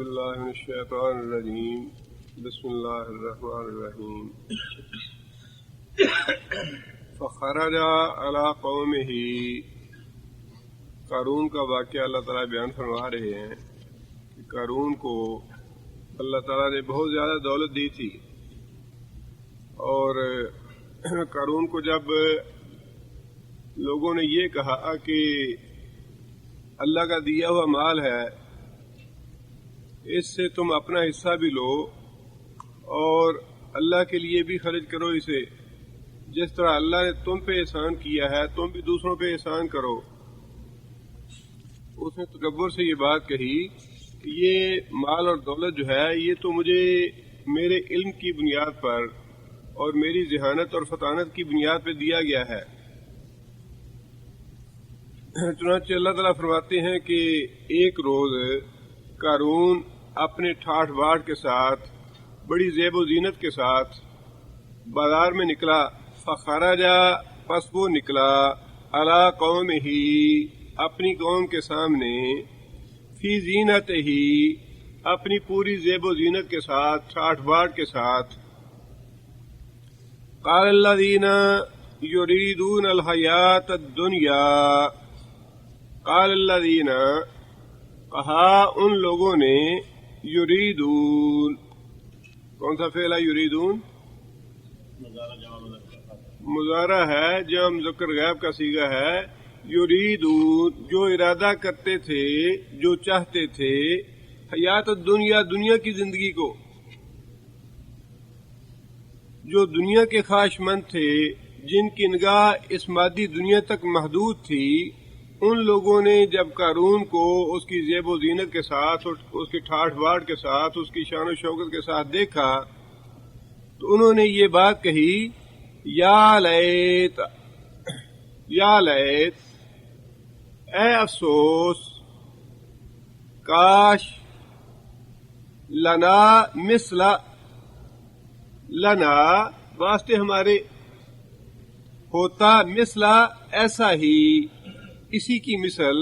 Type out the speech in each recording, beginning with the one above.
باللہ من الشیطان الرجیم بسم اللہ الرحمن الرحیم فخرج علی قومہ، قارون کا واقعہ اللہ تعالیٰ بیان فرما رہے ہیں کہ قارون کو اللہ تعالیٰ نے بہت زیادہ دولت دی تھی، اور قارون کو جب لوگوں نے یہ کہا کہ اللہ کا دیا ہوا مال ہے، اس سے تم اپنا حصہ بھی لو اور اللہ کے لیے بھی خرچ کرو اسے، جس طرح اللہ نے تم پہ احسان کیا ہے تم بھی دوسروں پہ احسان کرو۔ اس نے تکبر سے یہ بات کہی کہ یہ مال اور دولت جو ہے یہ تو مجھے میرے علم کی بنیاد پر اور میری ذہانت اور فطانت کی بنیاد پہ دیا گیا ہے۔ چنانچہ اللہ تعالیٰ فرماتے ہیں کہ ایک روز قارون اپنے ٹھاٹھ باٹھ کے ساتھ بڑی زیب و زینت کے ساتھ بازار میں نکلا، فخرج، پس وہ نکلا، علی قومہ، اپنی قوم کے سامنے، فی زینت ہی، اپنی پوری زیب و زینت کے ساتھ، ٹھاٹھ باٹھ کے ساتھ۔ قال الذین یریدون الحیاۃ الدنیا، قال الذین، کہا ان لوگوں نے، یریدون، کون سا فعل ہے یریدون؟ مضارع ہے، جمع مذکر غائب کا صیغہ ہے۔ یریدون، جو ارادہ کرتے تھے، جو چاہتے تھے، حیات الدنیا، دنیا کی زندگی کو، جو دنیا کے خواہش مند تھے، جن کی نگاہ اس مادی دنیا تک محدود تھی، ان لوگوں نے جب قارون کو اس کی زیب و زینت کے ساتھ، اس کی ٹھاٹھ باٹھ کے ساتھ، اس کی شان و شوکت کے ساتھ دیکھا تو انہوں نے یہ بات کہی، یا لیت، یا لیت، اے افسوس، کاش، لنا مثل، لنا واسطے ہمارے، ہوتا مثل ایسا ہی، اسی کی مثل،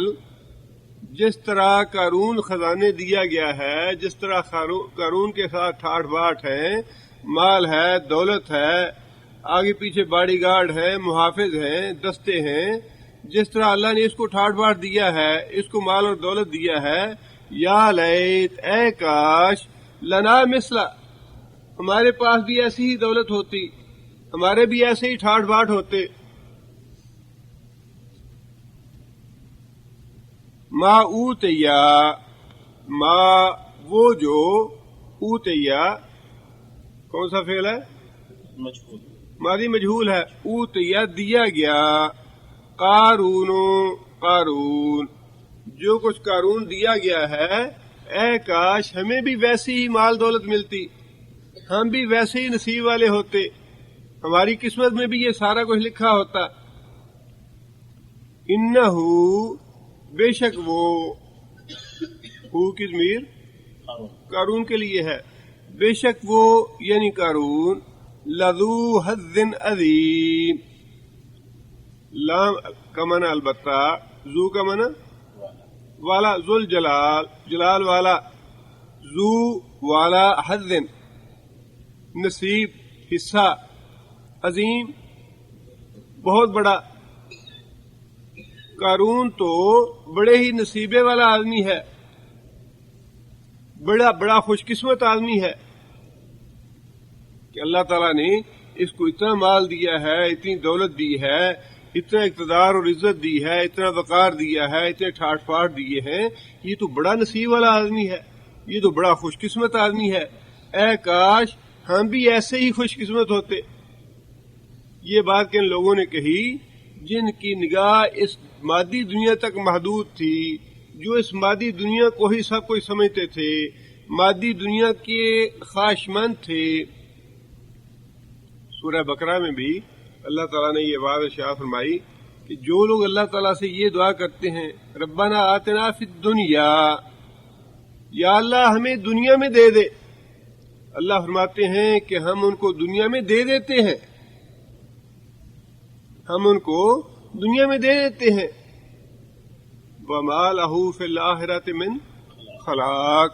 جس طرح قارون خزانے دیا گیا ہے، جس طرح قارون کے ساتھ ٹھاٹھ باٹھ ہے، مال ہے، دولت ہے، آگے پیچھے باڈی گارڈ ہیں، محافظ ہیں، دستے ہیں، جس طرح اللہ نے اس کو ٹھاٹھ باٹھ دیا ہے، اس کو مال اور دولت دیا ہے، یا لیت، اے کاش، لنا مثل، ہمارے پاس بھی ایسی ہی دولت ہوتی، ہمارے بھی ایسے ہی ٹھاٹھ باٹھ ہوتے۔ ما اوتیا، ما وہ جو، اوتیا کون سا فعل ہے؟ مجہول، ماضی مجہول ہے، اوتیا دیا گیا، قارون، قارون، جو کچھ قارون دیا گیا ہے، اے کاش ہمیں بھی ویسی ہی مال دولت ملتی، ہم بھی ویسے ہی نصیب والے ہوتے، ہماری قسمت میں بھی یہ سارا کچھ لکھا ہوتا۔ انہو، بے شک وہ، ہو کی ضمیر قارون کے لیے ہے، بے شک وہ یعنی قارون، لذو حظ عظیم، لام کا معنی البتہ، ذو کا معنی والا، ذو الجلال، جلال والا، ذو والا، حظ نصیب، حصہ، عظیم بہت بڑا۔ قارون تو بڑے ہی نصیبے والا آدمی ہے، بڑا خوش قسمت آدمی ہے کہ اللہ تعالیٰ نے اس کو اتنا مال دیا ہے، اتنی دولت دی ہے، اتنا اقتدار اور عزت دی ہے، اتنا وقار دیا ہے، اتنے ٹھاٹھ باٹھ دیے ہیں، یہ تو بڑا نصیب والا آدمی ہے، یہ تو بڑا خوش قسمت آدمی ہے، اے کاش ہم بھی ایسے ہی خوش قسمت ہوتے۔ یہ بات کن لوگوں نے کہی جن کی نگاہ اس مادی دنیا تک محدود تھی، جو اس مادی دنیا کو ہی سب کچھ سمجھتے تھے، مادی دنیا کے خواہش مند تھے۔ سورہ بقرہ میں بھی اللہ تعالیٰ نے یہ بات ارشاد فرمائی کہ جو لوگ اللہ تعالیٰ سے یہ دعا کرتے ہیں، ربنا آتنا فی الدنیا، یا اللہ ہمیں دنیا میں دے دے، اللہ فرماتے ہیں کہ ہم ان کو دنیا میں دے دیتے ہیں، ہم ان کو دنیا میں دے دیتے ہیں۔ وَمَا لَهُ فِي الْآخِرَةِ مِنْ خَلَاقٍ،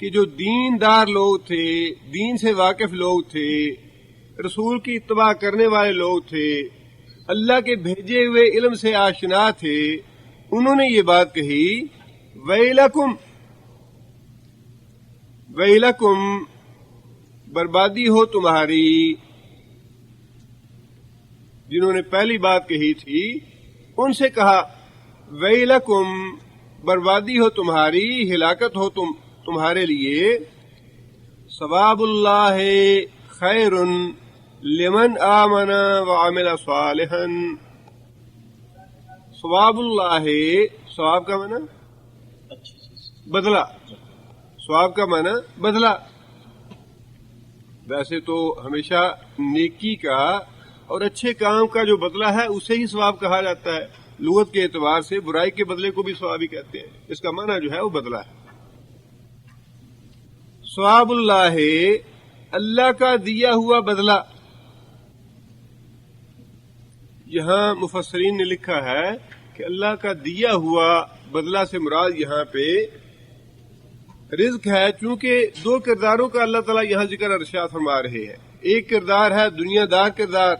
کہ جو دیندار لوگ تھے، دین سے واقف لوگ تھے، رسول کی اتباع کرنے والے لوگ تھے، اللہ کے بھیجے ہوئے علم سے آشنا تھے، انہوں نے یہ بات کہی ویلکم ویلکم، بربادی ہو تمہاری۔ جنہوں نے پہلی بات کہی تھی ان سے کہا ویلکم، بربادی ہو تمہاری، ہلاکت ہو تمہارے لیے، ثواب اللہ خیر لمن آمن وعمل صالحا۔ ثواب اللہ، ثواب کا معنی بدلہ، ثواب کا معنی بدلہ۔ ویسے تو ہمیشہ نیکی کا اور اچھے کام کا جو بدلہ ہے اسے ہی ثواب کہا جاتا ہے، لغت کے اعتبار سے برائی کے بدلے کو بھی ثواب ہی کہتے ہیں، اس کا معنی جو ہے وہ بدلہ ہے۔ ثواب اللہ، اللہ کا دیا ہوا بدلہ۔ یہاں مفسرین نے لکھا ہے کہ اللہ کا دیا ہوا بدلہ سے مراد یہاں پہ رزق ہے، چونکہ دو کرداروں کا اللہ تعالیٰ یہاں ذکر ارشاد فرما رہے ہیں۔ ایک کردار ہے دنیا دار کردار،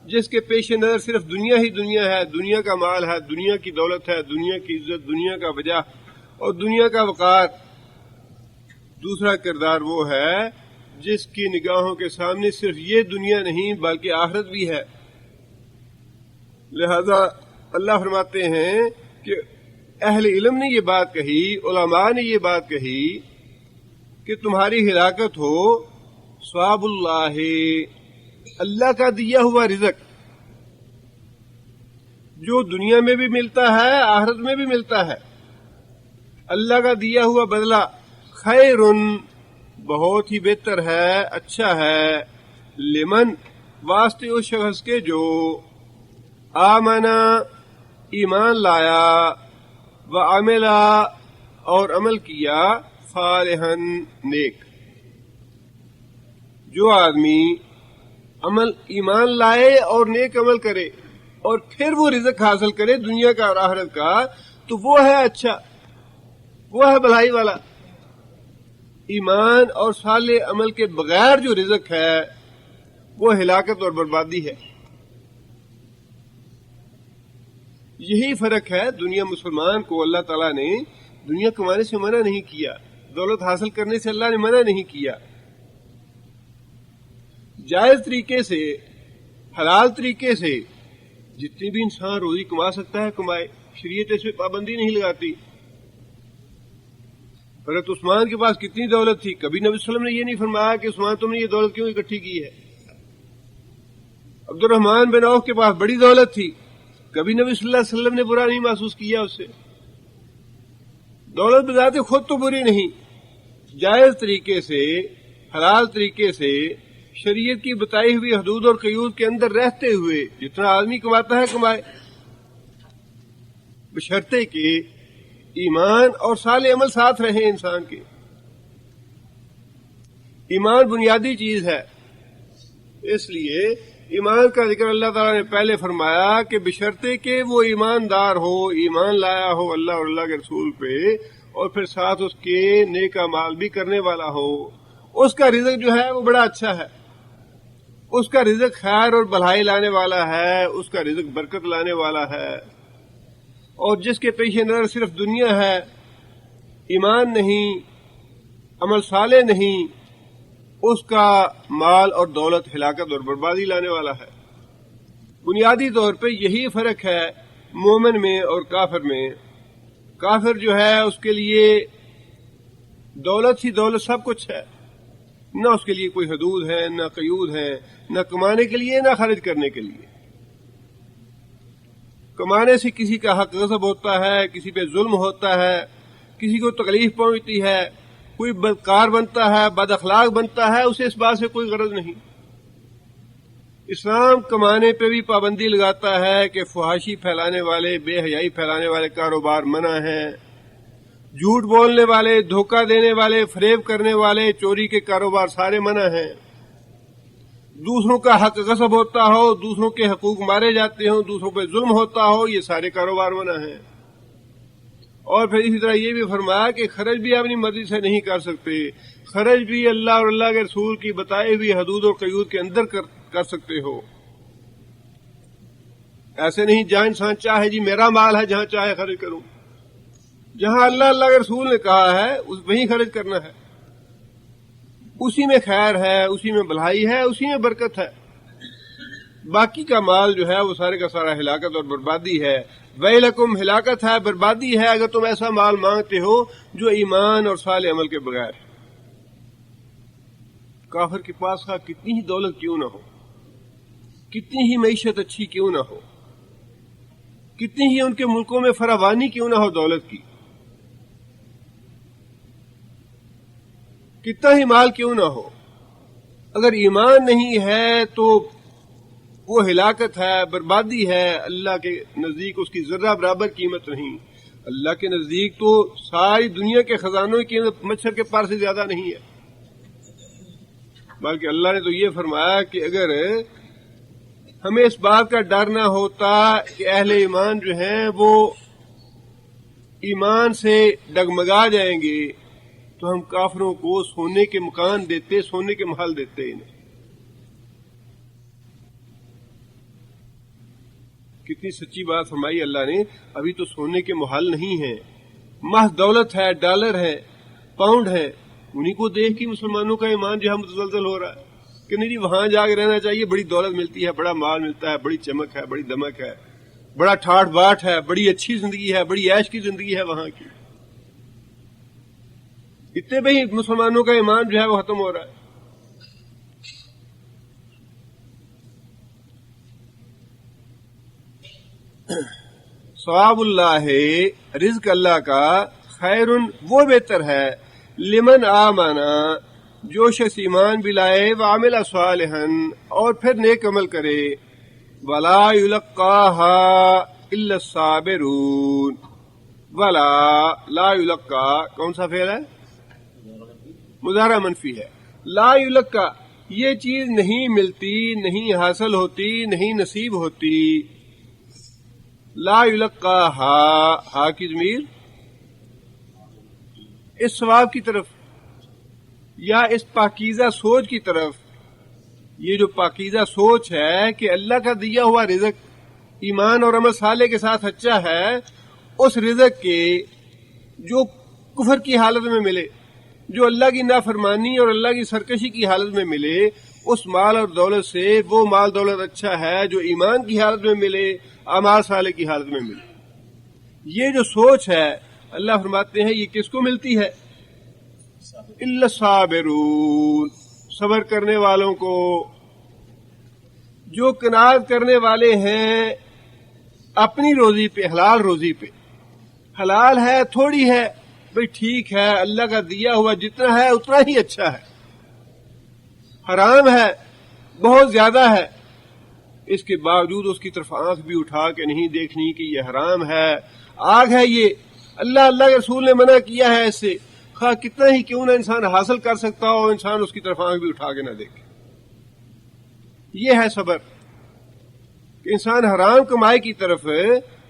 جس کے پیش نظر صرف دنیا ہی دنیا ہے، دنیا کا مال ہے، دنیا کی دولت ہے، دنیا کی عزت، دنیا کا وجہ اور دنیا کا وقار۔ دوسرا کردار وہ ہے جس کی نگاہوں کے سامنے صرف یہ دنیا نہیں بلکہ آخرت بھی ہے۔ لہذا اللہ فرماتے ہیں کہ اہل علم نے یہ بات کہی، علماء نے یہ بات کہی کہ تمہاری ہلاکت ہو ثواب اللہ، اللہ کا دیا ہوا رزق جو دنیا میں بھی ملتا ہے آخرت میں بھی ملتا ہے، اللہ کا دیا ہوا بدلہ خیر، بہت ہی بہتر ہے، اچھا ہے، لمن، واسطے اس شخص کے جو آمنا، ایمان لایا، وعملا، اور عمل کیا، صالحا، نیک۔ جو آدمی عمل ایمان لائے اور نیک عمل کرے اور پھر وہ رزق حاصل کرے دنیا کا اور آخرت کا، تو وہ ہے اچھا، وہ ہے بھلائی والا۔ ایمان اور صالح عمل کے بغیر جو رزق ہے وہ ہلاکت اور بربادی ہے۔ یہی فرق ہے، دنیا مسلمان کو اللہ تعالیٰ نے دنیا کمانے سے منع نہیں کیا، دولت حاصل کرنے سے اللہ نے منع نہیں کیا۔ جائز طریقے سے، حلال طریقے سے جتنی بھی انسان روزی کما سکتا ہے کمائے، شریعت اس پہ پابندی نہیں لگاتی۔ حضرت عثمان کے پاس کتنی دولت تھی، کبھی نبی صلی اللہ علیہ وسلم نے یہ نہیں فرمایا کہ عثمان تم نے یہ دولت کیوں اکٹھی کی ہے۔ عبد الرحمن بن عوف کے پاس بڑی دولت تھی، کبھی نبی صلی اللہ علیہ وسلم نے برا نہیں محسوس کیا اس سے۔ دولت بذات خود تو بری نہیں، جائز طریقے سے، حلال طریقے سے، شریعت کی بتائی ہوئی حدود اور قیود کے اندر رہتے ہوئے جتنا آدمی کماتا ہے کمائے، بشرطے کہ ایمان اور صالح عمل ساتھ رہیں انسان کے۔ ایمان بنیادی چیز ہے، اس لیے ایمان کا ذکر اللہ تعالیٰ نے پہلے فرمایا کہ بشرطے کہ وہ ایماندار ہو، ایمان لایا ہو اللہ اور اللہ کے رسول پہ، اور پھر ساتھ اس کے نیک اعمال بھی کرنے والا ہو، اس کا رزق جو ہے وہ بڑا اچھا ہے، اس کا رزق خیر اور بھلائی لانے والا ہے، اس کا رزق برکت لانے والا ہے۔ اور جس کے پیش نظر صرف دنیا ہے، ایمان نہیں، عمل صالح نہیں، اس کا مال اور دولت ہلاکت اور بربادی لانے والا ہے۔ بنیادی طور پہ یہی فرق ہے مومن میں اور کافر میں۔ کافر جو ہے اس کے لیے دولت ہی دولت سب کچھ ہے، نہ اس کے لیے کوئی حدود ہے، نہ قیود ہے، نہ کمانے کے لیے نہ خرچ کرنے کے لیے۔ کمانے سے کسی کا حق غصب ہوتا ہے، کسی پہ ظلم ہوتا ہے، کسی کو تکلیف پہنچتی ہے، کوئی بدکار بنتا ہے، بد اخلاق بنتا ہے، اسے اس بات سے کوئی غرض نہیں۔ اسلام کمانے پہ بھی پابندی لگاتا ہے کہ فحاشی پھیلانے والے، بے حیائی پھیلانے والے کاروبار منع ہیں، جھوٹ بولنے والے، دھوکہ دینے والے، فریب کرنے والے، چوری کے کاروبار سارے منع ہیں۔ دوسروں کا حق غصب ہوتا ہو، دوسروں کے حقوق مارے جاتے ہوں، دوسروں پہ ظلم ہوتا ہو، یہ سارے کاروبار منع ہیں۔ اور پھر اسی طرح یہ بھی فرمایا کہ خرچ بھی اپنی مرضی سے نہیں کر سکتے، خرچ بھی اللہ اور اللہ کے رسول کی بتائے ہوئی حدود اور قیود کے اندر کر سکتے ہو۔ ایسے نہیں جہاں انسان چاہے جی میرا مال ہے جہاں چاہے خرچ کروں، جہاں اللہ کے رسول نے کہا ہے وہیں خرچ کرنا ہے، اسی میں خیر ہے، اسی میں بھلائی ہے، اسی میں برکت ہے۔ باقی کا مال جو ہے وہ سارے کا سارا ہلاکت اور بربادی ہے۔ ویلکم، ہلاکت ہے، بربادی ہے اگر تم ایسا مال مانگتے ہو جو ایمان اور صالح عمل کے بغیر ہے۔ کافر کے پاس کا کتنی ہی دولت کیوں نہ ہو، کتنی ہی معیشت اچھی کیوں نہ ہو، کتنی ہی ان کے ملکوں میں فراوانی کیوں نہ ہو دولت کی، کتنا ہی مال کیوں نہ ہو، اگر ایمان نہیں ہے تو وہ ہلاکت ہے، بربادی ہے، اللہ کے نزدیک اس کی ذرہ برابر قیمت نہیں۔ اللہ کے نزدیک تو ساری دنیا کے خزانوں کی قیمت مچھر کے پر سے زیادہ نہیں ہے، بلکہ اللہ نے تو یہ فرمایا کہ اگر ہمیں اس بات کا ڈر نہ ہوتا کہ اہل ایمان جو ہیں وہ ایمان سے ڈگمگا جائیں گے تو ہم کافروں کو سونے کے مکان دیتے، سونے کے محل دیتے انہیں۔ کتنی سچی بات فرمائی اللہ نے، ابھی تو سونے کے محل نہیں ہیں، محض دولت ہے، ڈالر ہے، پاؤنڈ ہے، انہی کو دیکھ کے مسلمانوں کا ایمان جو ہے متزلزل ہو رہا ہے کہ نہیں جی وہاں جا کے رہنا چاہیے، بڑی دولت ملتی ہے، بڑا مال ملتا ہے، بڑی چمک ہے، بڑی دمک ہے، بڑا ٹھاٹ باٹ ہے، بڑی اچھی زندگی ہے، بڑی عیش کی زندگی ہے وہاں کی۔ اتنے میں ہی مسلمانوں کا ایمان جو ہے وہ ختم ہو رہا ہے۔ ثواب اللہ، رزق اللہ کا، خیر وہ بہتر ہے، لمن آمنا جو شخص ایمان بھی لائے، وعمل صالحا اور پھر نیک عمل کرے، ولا یلقاها الا الصابرون، ولا لا یلقا کون سا فعل ہے؟ مضارع منفی ہے۔ لا یلقا یہ چیز نہیں ملتی، نہیں حاصل ہوتی، نہیں نصیب ہوتی۔ لا یلقاها، ہا کی ضمیر اس ثواب کی طرف یا اس پاکیزہ سوچ کی طرف، یہ جو پاکیزہ سوچ ہے کہ اللہ کا دیا ہوا رزق ایمان اور عمل صالح کے ساتھ اچھا ہے، اس رزق کے جو کفر کی حالت میں ملے، جو اللہ کی نافرمانی اور اللہ کی سرکشی کی حالت میں ملے، اس مال اور دولت سے وہ مال دولت اچھا ہے جو ایمان کی حالت میں ملے، اعمال صالح کی حالت میں ملے۔ یہ جو سوچ ہے اللہ فرماتے ہیں یہ کس کو ملتی ہے؟ الا الصابرون، صبر کرنے والوں کو، جو قناعت کرنے والے ہیں اپنی روزی پہ، حلال روزی پہ۔ حلال ہے تھوڑی ہے بھئی ٹھیک ہے، اللہ کا دیا ہوا جتنا ہے اتنا ہی اچھا ہے۔ حرام ہے بہت زیادہ ہے، اس کے باوجود اس کی طرف آنکھ بھی اٹھا کے نہیں دیکھنی کہ یہ حرام ہے، آگ ہے یہ، اللہ کے رسول نے منع کیا ہے اس سے، خواہ کتنا ہی کیوں نہ انسان حاصل کر سکتا ہو، انسان اس کی طرف آنکھ بھی اٹھا کے نہ دیکھے۔ یہ ہے صبر کہ انسان حرام کمائی کی طرف،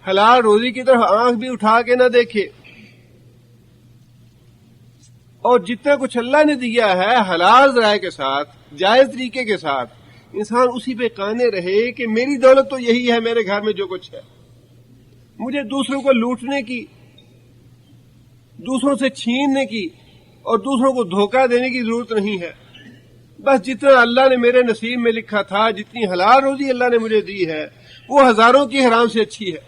حلال روزی کی طرف آنکھ بھی اٹھا کے نہ دیکھے، اور جتنا کچھ اللہ نے دیا ہے حلال ذرائع کے ساتھ، جائز طریقے کے ساتھ، انسان اسی پہ قانے رہے کہ میری دولت تو یہی ہے، میرے گھر میں جو کچھ ہے، مجھے دوسروں کو لوٹنے کی، دوسروں سے چھیننے کی اور دوسروں کو دھوکہ دینے کی ضرورت نہیں ہے۔ بس جتنا اللہ نے میرے نصیب میں لکھا تھا، جتنی حلال روزی اللہ نے مجھے دی ہے وہ ہزاروں کی حرام سے اچھی ہے۔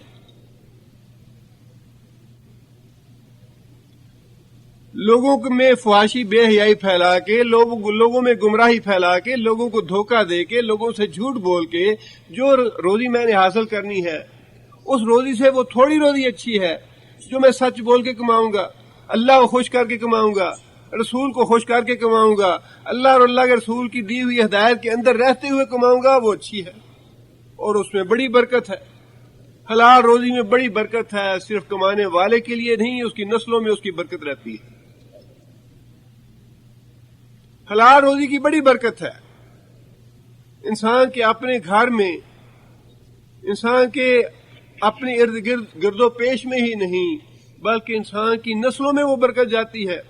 لوگوں میں فحاشی بے حیائی پھیلا کے، لوگوں میں گمراہی پھیلا کے، لوگوں کو دھوکہ دے کے، لوگوں سے جھوٹ بول کے جو روزی میں نے حاصل کرنی ہے، اس روزی سے وہ تھوڑی روزی اچھی ہے جو میں سچ بول کے کماؤں گا، اللہ کو خوش کر کے کماؤں گا، رسول کو خوش کر کے کماؤں گا، اللہ اور اللہ کے رسول کی دی ہوئی ہدایت کے اندر رہتے ہوئے کماؤں گا، وہ اچھی ہے اور اس میں بڑی برکت ہے۔ حلال روزی میں بڑی برکت ہے، صرف کمانے والے کے لیے نہیں، اس کی نسلوں میں اس کی برکت رہتی ہے۔ حلال روزی کی بڑی برکت ہے، انسان کے اپنے گھر میں، انسان کے اپنے ارد گرد و پیش میں ہی نہیں، بلکہ انسان کی نسلوں میں وہ برکت جاتی ہے.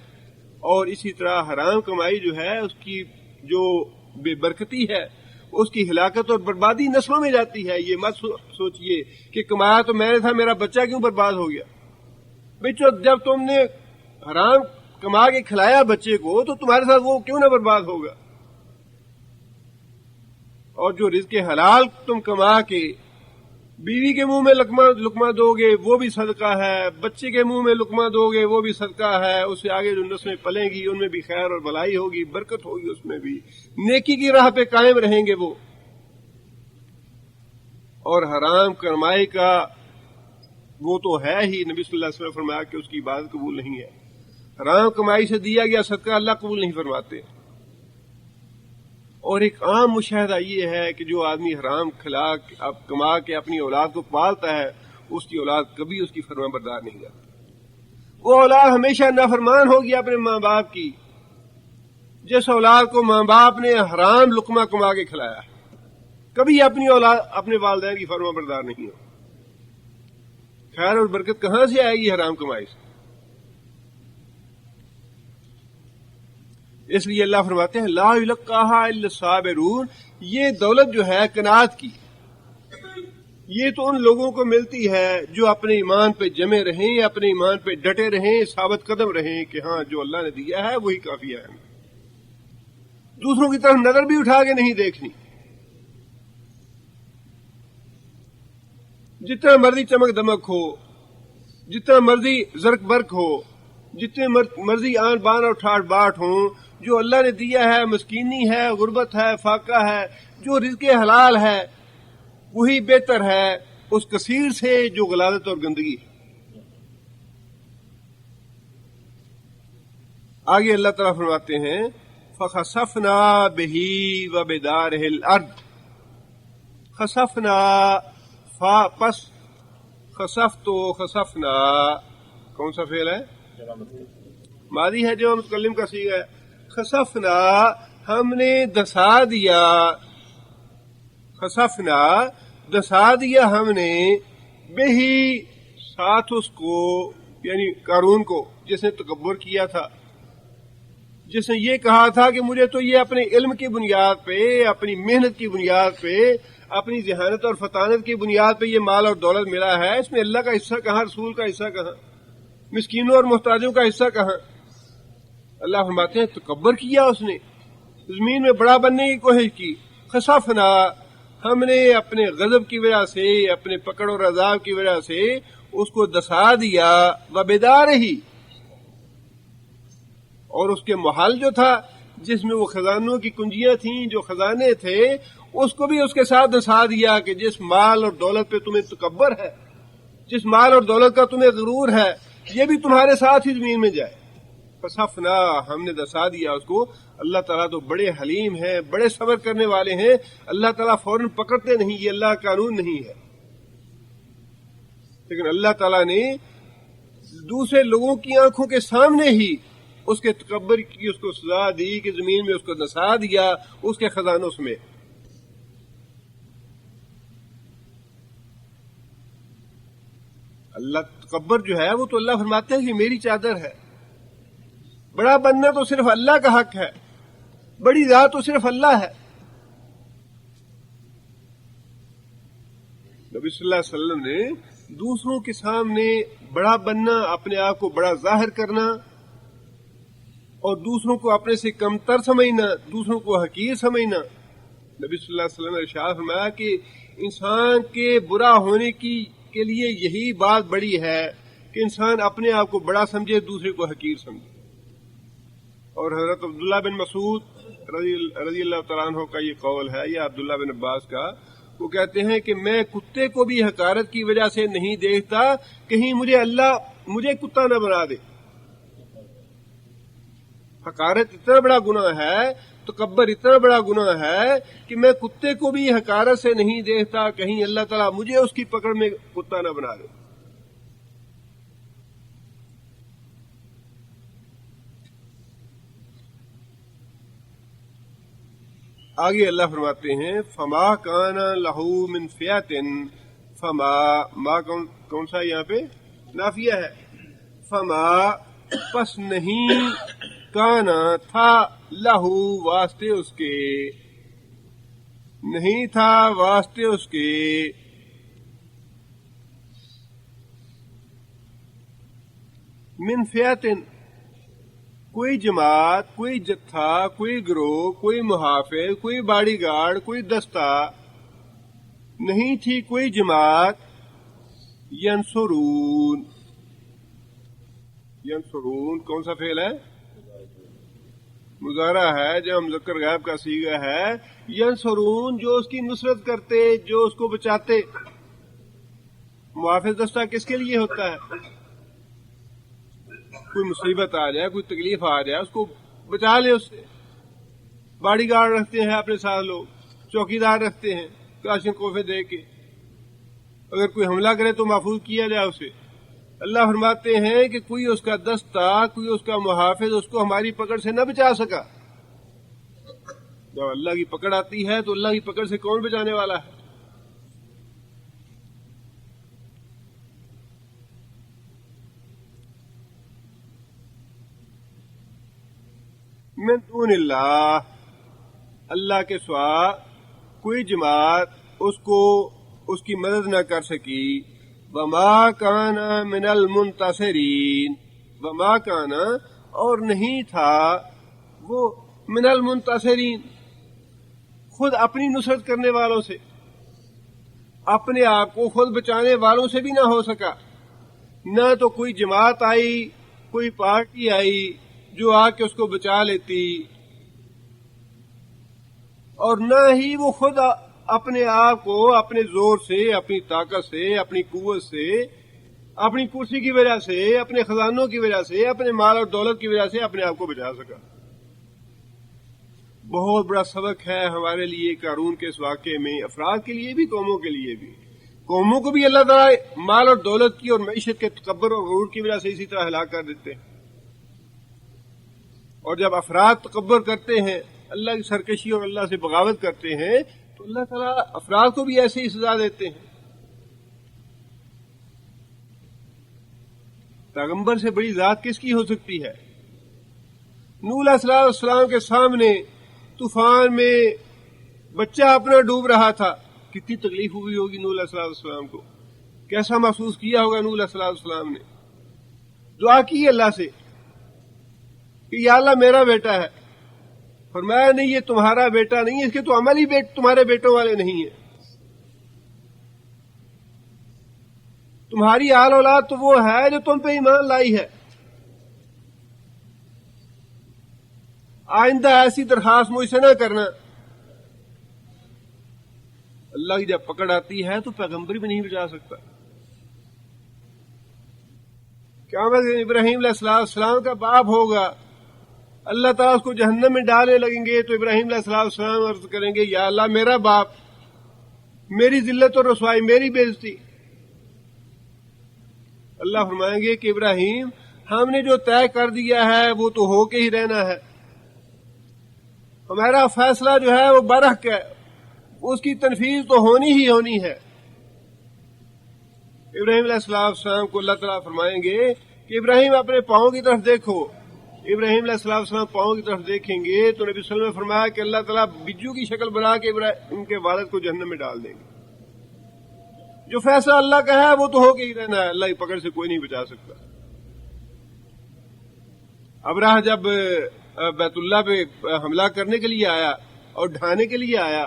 اور اسی طرح حرام کمائی جو ہے اس کی جو بے برکتی ہے اس کی ہلاکت اور بربادی نسلوں میں جاتی ہے. یہ مت سوچئے کہ کمایا تو میں نے تھا، میرا بچہ کیوں برباد ہو گیا. بچوں جب تم نے حرام کما کے کھلایا بچے کو تو تمہارے ساتھ وہ کیوں نہ برباد ہوگا. اور جو رزق حلال تم کما کے بیوی کے منہ میں لقمہ دو گے وہ بھی صدقہ ہے، بچے کے منہ میں لقمہ دو گے وہ بھی صدقہ ہے. اس سے آگے جو نسلیں پلیں گی ان میں بھی خیر اور بھلائی ہوگی، برکت ہوگی، اس میں بھی نیکی کی راہ پہ قائم رہیں گے وہ. اور حرام کمائی کا وہ تو ہے ہی، نبی صلی اللہ علیہ وسلم نے فرمایا کہ اس کی عبادت قبول نہیں ہے. حرام کمائی سے دیا گیا صدقہ اللہ قبول نہیں فرماتے. اور ایک عام مشاہدہ یہ ہے کہ جو آدمی حرام کما کے اپنی اولاد کو پالتا ہے اس کی اولاد کبھی اس کی فرما بردار نہیں کرتی. وہ اولاد ہمیشہ نافرمان ہوگی اپنے ماں باپ کی. جس اولاد کو ماں باپ نے حرام لقمہ کما کے کھلایا کبھی اپنی اولاد اپنے والدین کی فرما بردار نہیں ہو. خیر اور برکت کہاں سے آئے گی حرام کمائی سے؟ اس لیے اللہ فرماتے ہیں لا یلقاها الا الصابرون. یہ دولت جو ہے قناعت کی، یہ تو ان لوگوں کو ملتی ہے جو اپنے ایمان پہ جمے رہیں، اپنے ایمان پہ ڈٹے رہیں، ثابت قدم رہیں کہ ہاں جو اللہ نے دیا ہے وہی کافی ہے. دوسروں کی طرف نظر بھی اٹھا کے نہیں دیکھنی. جتنا مرضی چمک دمک ہو، جتنا مرضی زرق برق ہو، جتنے مرضی آن بان اور ٹھاٹ باٹ ہوں، جو اللہ نے دیا ہے مسکینی ہے، غربت ہے، فاقہ ہے، جو رزق حلال ہے وہی بہتر ہے اس کثیر سے جو غلازت اور گندگی ہے. آگے اللہ تعالیٰ فرماتے ہیں فَخَسَفْنَا بِهِ وَبِدَارِهِ الْأَرْضِ. خسفنا پس خسفت و خسفنا کون سا فعل ہے؟ ماضی ہے جو متکلم کا صیغہ ہے. خسفنا ہم نے دسا دیا، خسفنا دسا دیا ہم نے بہی ساتھ اس کو، یعنی قارون کو جس نے تکبر کیا تھا، جس نے یہ کہا تھا کہ مجھے تو یہ اپنے علم کی بنیاد پہ، اپنی محنت کی بنیاد پہ، اپنی ذہانت اور فطانت کی بنیاد پہ یہ مال اور دولت ملا ہے، اس میں اللہ کا حصہ کہاں، رسول کا حصہ کہاں، مسکینوں اور محتاجوں کا حصہ کہاں. اللہ فرماتے ہیں تکبر کیا اس نے، زمین میں بڑا بننے کی کوشش کی. خسفنا ہم نے اپنے غضب کی وجہ سے، اپنے پکڑ اور عذاب کی وجہ سے اس کو دسا دیا. وبدارہی، اور اس کے محل جو تھا جس میں وہ خزانوں کی کنجیاں تھیں، جو خزانے تھے، اس کو بھی اس کے ساتھ دسا دیا کہ جس مال اور دولت پہ تمہیں تکبر ہے، جس مال اور دولت کا تمہیں غرور ہے، یہ بھی تمہارے ساتھ ہی زمین میں جائے. فصفنا ہم نے دسا دیا اس کو. اللہ تعالیٰ تو بڑے حلیم ہیں، بڑے صبر کرنے والے ہیں. اللہ تعالیٰ فوراً پکڑتے نہیں، یہ اللہ کا قانون نہیں ہے. لیکن اللہ تعالیٰ نے دوسرے لوگوں کی آنکھوں کے سامنے ہی اس کے تکبر کی اس کو سزا دی کہ زمین میں اس کو دسا دیا اس کے خزانوں سمیت. اللہ تکبر جو ہے وہ تو اللہ فرماتے ہیں کہ میری چادر ہے. بڑا بننا تو صرف اللہ کا حق ہے، بڑی ذات تو صرف اللہ ہے. نبی صلی اللہ علیہ وسلم نے دوسروں کے سامنے بڑا بننا، اپنے آپ کو بڑا ظاہر کرنا اور دوسروں کو اپنے سے کمتر سمجھنا، دوسروں کو حقیر سمجھنا، نبی صلی اللہ علیہ وسلم نے ارشاد فرمایا کہ انسان کے برا ہونے کے لیے یہی بات بڑی ہے کہ انسان اپنے آپ کو بڑا سمجھے، دوسرے کو حقیر سمجھے. اور حضرت عبداللہ بن مسعود رضی اللہ تعالیٰ عنہ کا یہ قول ہے، یا عبداللہ بن عباس کا، وہ کہتے ہیں کہ میں کتے کو بھی حقارت کی وجہ سے نہیں دیکھتا، کہیں مجھے کتا نہ بنا دے. حقارت اتنا بڑا گناہ ہے، تکبر اتنا بڑا گناہ ہے کہ میں کتے کو بھی حقارت سے نہیں دیکھتا، کہیں اللہ تعالیٰ مجھے اس کی پکڑ میں کتا نہ بنا دے. آگے اللہ فرماتے ہیں فما کان لہو من فیۃ، فما ما کون سا یہاں پہ نافیہ ہے، فما پس نہیں کانا تھا لہو واسطے اس کے، نہیں تھا واسطے اس کے من فیاتن کوئی جماعت، کوئی جتھا، کوئی گروہ، کوئی محافظ، کوئی باڈی گارڈ، کوئی دستہ، نہیں تھی کوئی جماعت ینصرون۔ ینصرون کون سا فعل ہے؟ مضارع ہے، جب مذکر غائب کا صیغہ ہے۔ ینصرون جو اس کی نصرت کرتے، جو اس کو بچاتے۔ محافظ دستہ کس کے لیے ہوتا ہے؟ کوئی مصیبت آ جائے، کوئی تکلیف آ جائے، اس کو بچا لے اس سے۔ باڈی گارڈ رکھتے ہیں اپنے ساتھ، لوگ چوکیدار رکھتے ہیں کلاشن کوفے دے کے، اگر کوئی حملہ کرے تو محفوظ کیا جائے اسے۔ اللہ فرماتے ہیں کہ کوئی اس کا دستہ، کوئی اس کا محافظ اس کو ہماری پکڑ سے نہ بچا سکا۔ جب اللہ کی پکڑ آتی ہے تو اللہ کی پکڑ سے کون بچانے والا ہے؟ من دون اللہ، اللہ کے سوا کوئی جماعت اس کو اس کی مدد نہ کر سکی۔ وما کان من المنتصرین، وما کان اور نہیں تھا وہ من المنتصرین خود اپنی نصرت کرنے والوں سے، اپنے آپ کو خود بچانے والوں سے بھی نہ ہو سکا۔ نہ تو کوئی جماعت آئی، کوئی پارٹی آئی جو آ کے اس کو بچا لیتی، اور نہ ہی وہ خود اپنے آپ کو اپنے زور سے، اپنی طاقت سے، اپنی قوت سے، اپنی کرسی کی وجہ سے، اپنے خزانوں کی وجہ سے، اپنے مال اور دولت کی وجہ سے اپنے آپ کو بچا سکا۔ بہت بڑا سبق ہے ہمارے لیے قارون کے اس واقعے میں، افراد کے لیے بھی، قوموں کے لیے بھی۔ قوموں کو بھی اللہ تعالیٰ مال اور دولت کی اور معیشت کے تکبر اور غرور کی وجہ سے اسی طرح ہلاک کر دیتے ہیں، اور جب افراد تکبر کرتے ہیں، اللہ کی سرکشی اور اللہ سے بغاوت کرتے ہیں، تو اللہ تعالیٰ افراد کو بھی ایسے ہی سزا دیتے ہیں۔ پیغمبر سے بڑی ذات کس کی ہو سکتی ہے؟ نوح علیہ السلام کے سامنے طوفان میں بچہ اپنا ڈوب رہا تھا، کتنی تکلیف ہوئی ہوگی نوح علیہ السلام کو، کیسا محسوس کیا ہوگا نوح علیہ السلام نے۔ دعا کی اللہ سے کہ یا اللہ میرا بیٹا ہے، فرمایا نہیں یہ تمہارا بیٹا نہیں ہے، اس کے تو عمل ہی تمہارے بیٹوں والے نہیں ہیں، تمہاری آل اولاد تو وہ ہے جو تم پہ ایمان لائی ہے۔ آئندہ ایسی درخواست مجھ سے نہ کرنا۔ اللہ کی جب پکڑ آتی ہے تو پیغمبر بھی نہیں بچا سکتا۔ قیامت ابراہیم علیہ السلام کا باپ ہوگا، اللہ تعالیٰ اس کو جہنم میں ڈالنے لگیں گے تو ابراہیم علیہ السلام عرض کریں گے یا اللہ میرا باپ، میری ذلت اور رسوائی، میری بے عزتی۔ اللہ فرمائیں گے کہ ابراہیم ہم نے جو طے کر دیا ہے وہ تو ہو کے ہی رہنا ہے، ہمارا فیصلہ جو ہے وہ برحق ہے، اس کی تنفیذ تو ہونی ہی ہونی ہے۔ ابراہیم علیہ السلام کو اللہ تعالیٰ فرمائیں گے کہ ابراہیم اپنے پاؤں کی طرف دیکھو۔ ابراہیم علیہ السلام پاؤں کی طرف دیکھیں گے تو نبی صلی اللہ علیہ وسلم نے فرمایا کہ اللہ تعالیٰ بجو کی شکل بنا کے ان کے والد کو جہنم میں ڈال دیں گے۔ جو فیصلہ اللہ کا ہے وہ تو ہو کے ہی رہنا ہے، اللہ کی پکڑ سے کوئی نہیں بچا سکتا۔ ابراہ جب بیت اللہ پہ حملہ کرنے کے لیے آیا اور ڈھانے کے لیے آیا،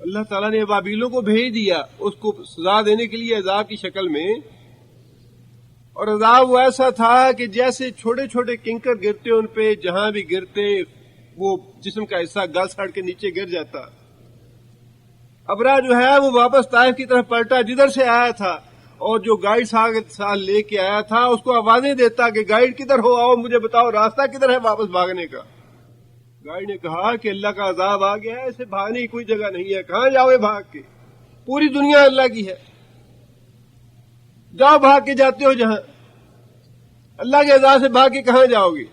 اللہ تعالیٰ نے بابیلوں کو بھیج دیا اس کو سزا دینے کے لیے عذاب کی شکل میں، اور عذاب وہ ایسا تھا کہ جیسے چھوٹے چھوٹے کنکر گرتے ان پہ، جہاں بھی گرتے وہ جسم کا حصہ گل سڑ کے نیچے گر جاتا۔ ابرا جو ہے وہ واپس طائف کی طرف پلٹا جدھر سے آیا تھا، اور جو گائیڈ ساتھ لے کے آیا تھا اس کو آوازیں دیتا کہ گائیڈ کدھر ہو، آؤ مجھے بتاؤ راستہ کدھر ہے واپس بھاگنے کا۔ گائیڈ نے کہا کہ اللہ کا عذاب آ گیا ہے، اسے بھاگنے کی کوئی جگہ نہیں ہے، کہاں جاؤ بھاگ کے، پوری دنیا اللہ کی ہے، جاؤ بھاگ کے جاتے ہو جہاں، اللہ کے عذاب سے بھاگ کے کہاں جاؤ گے؟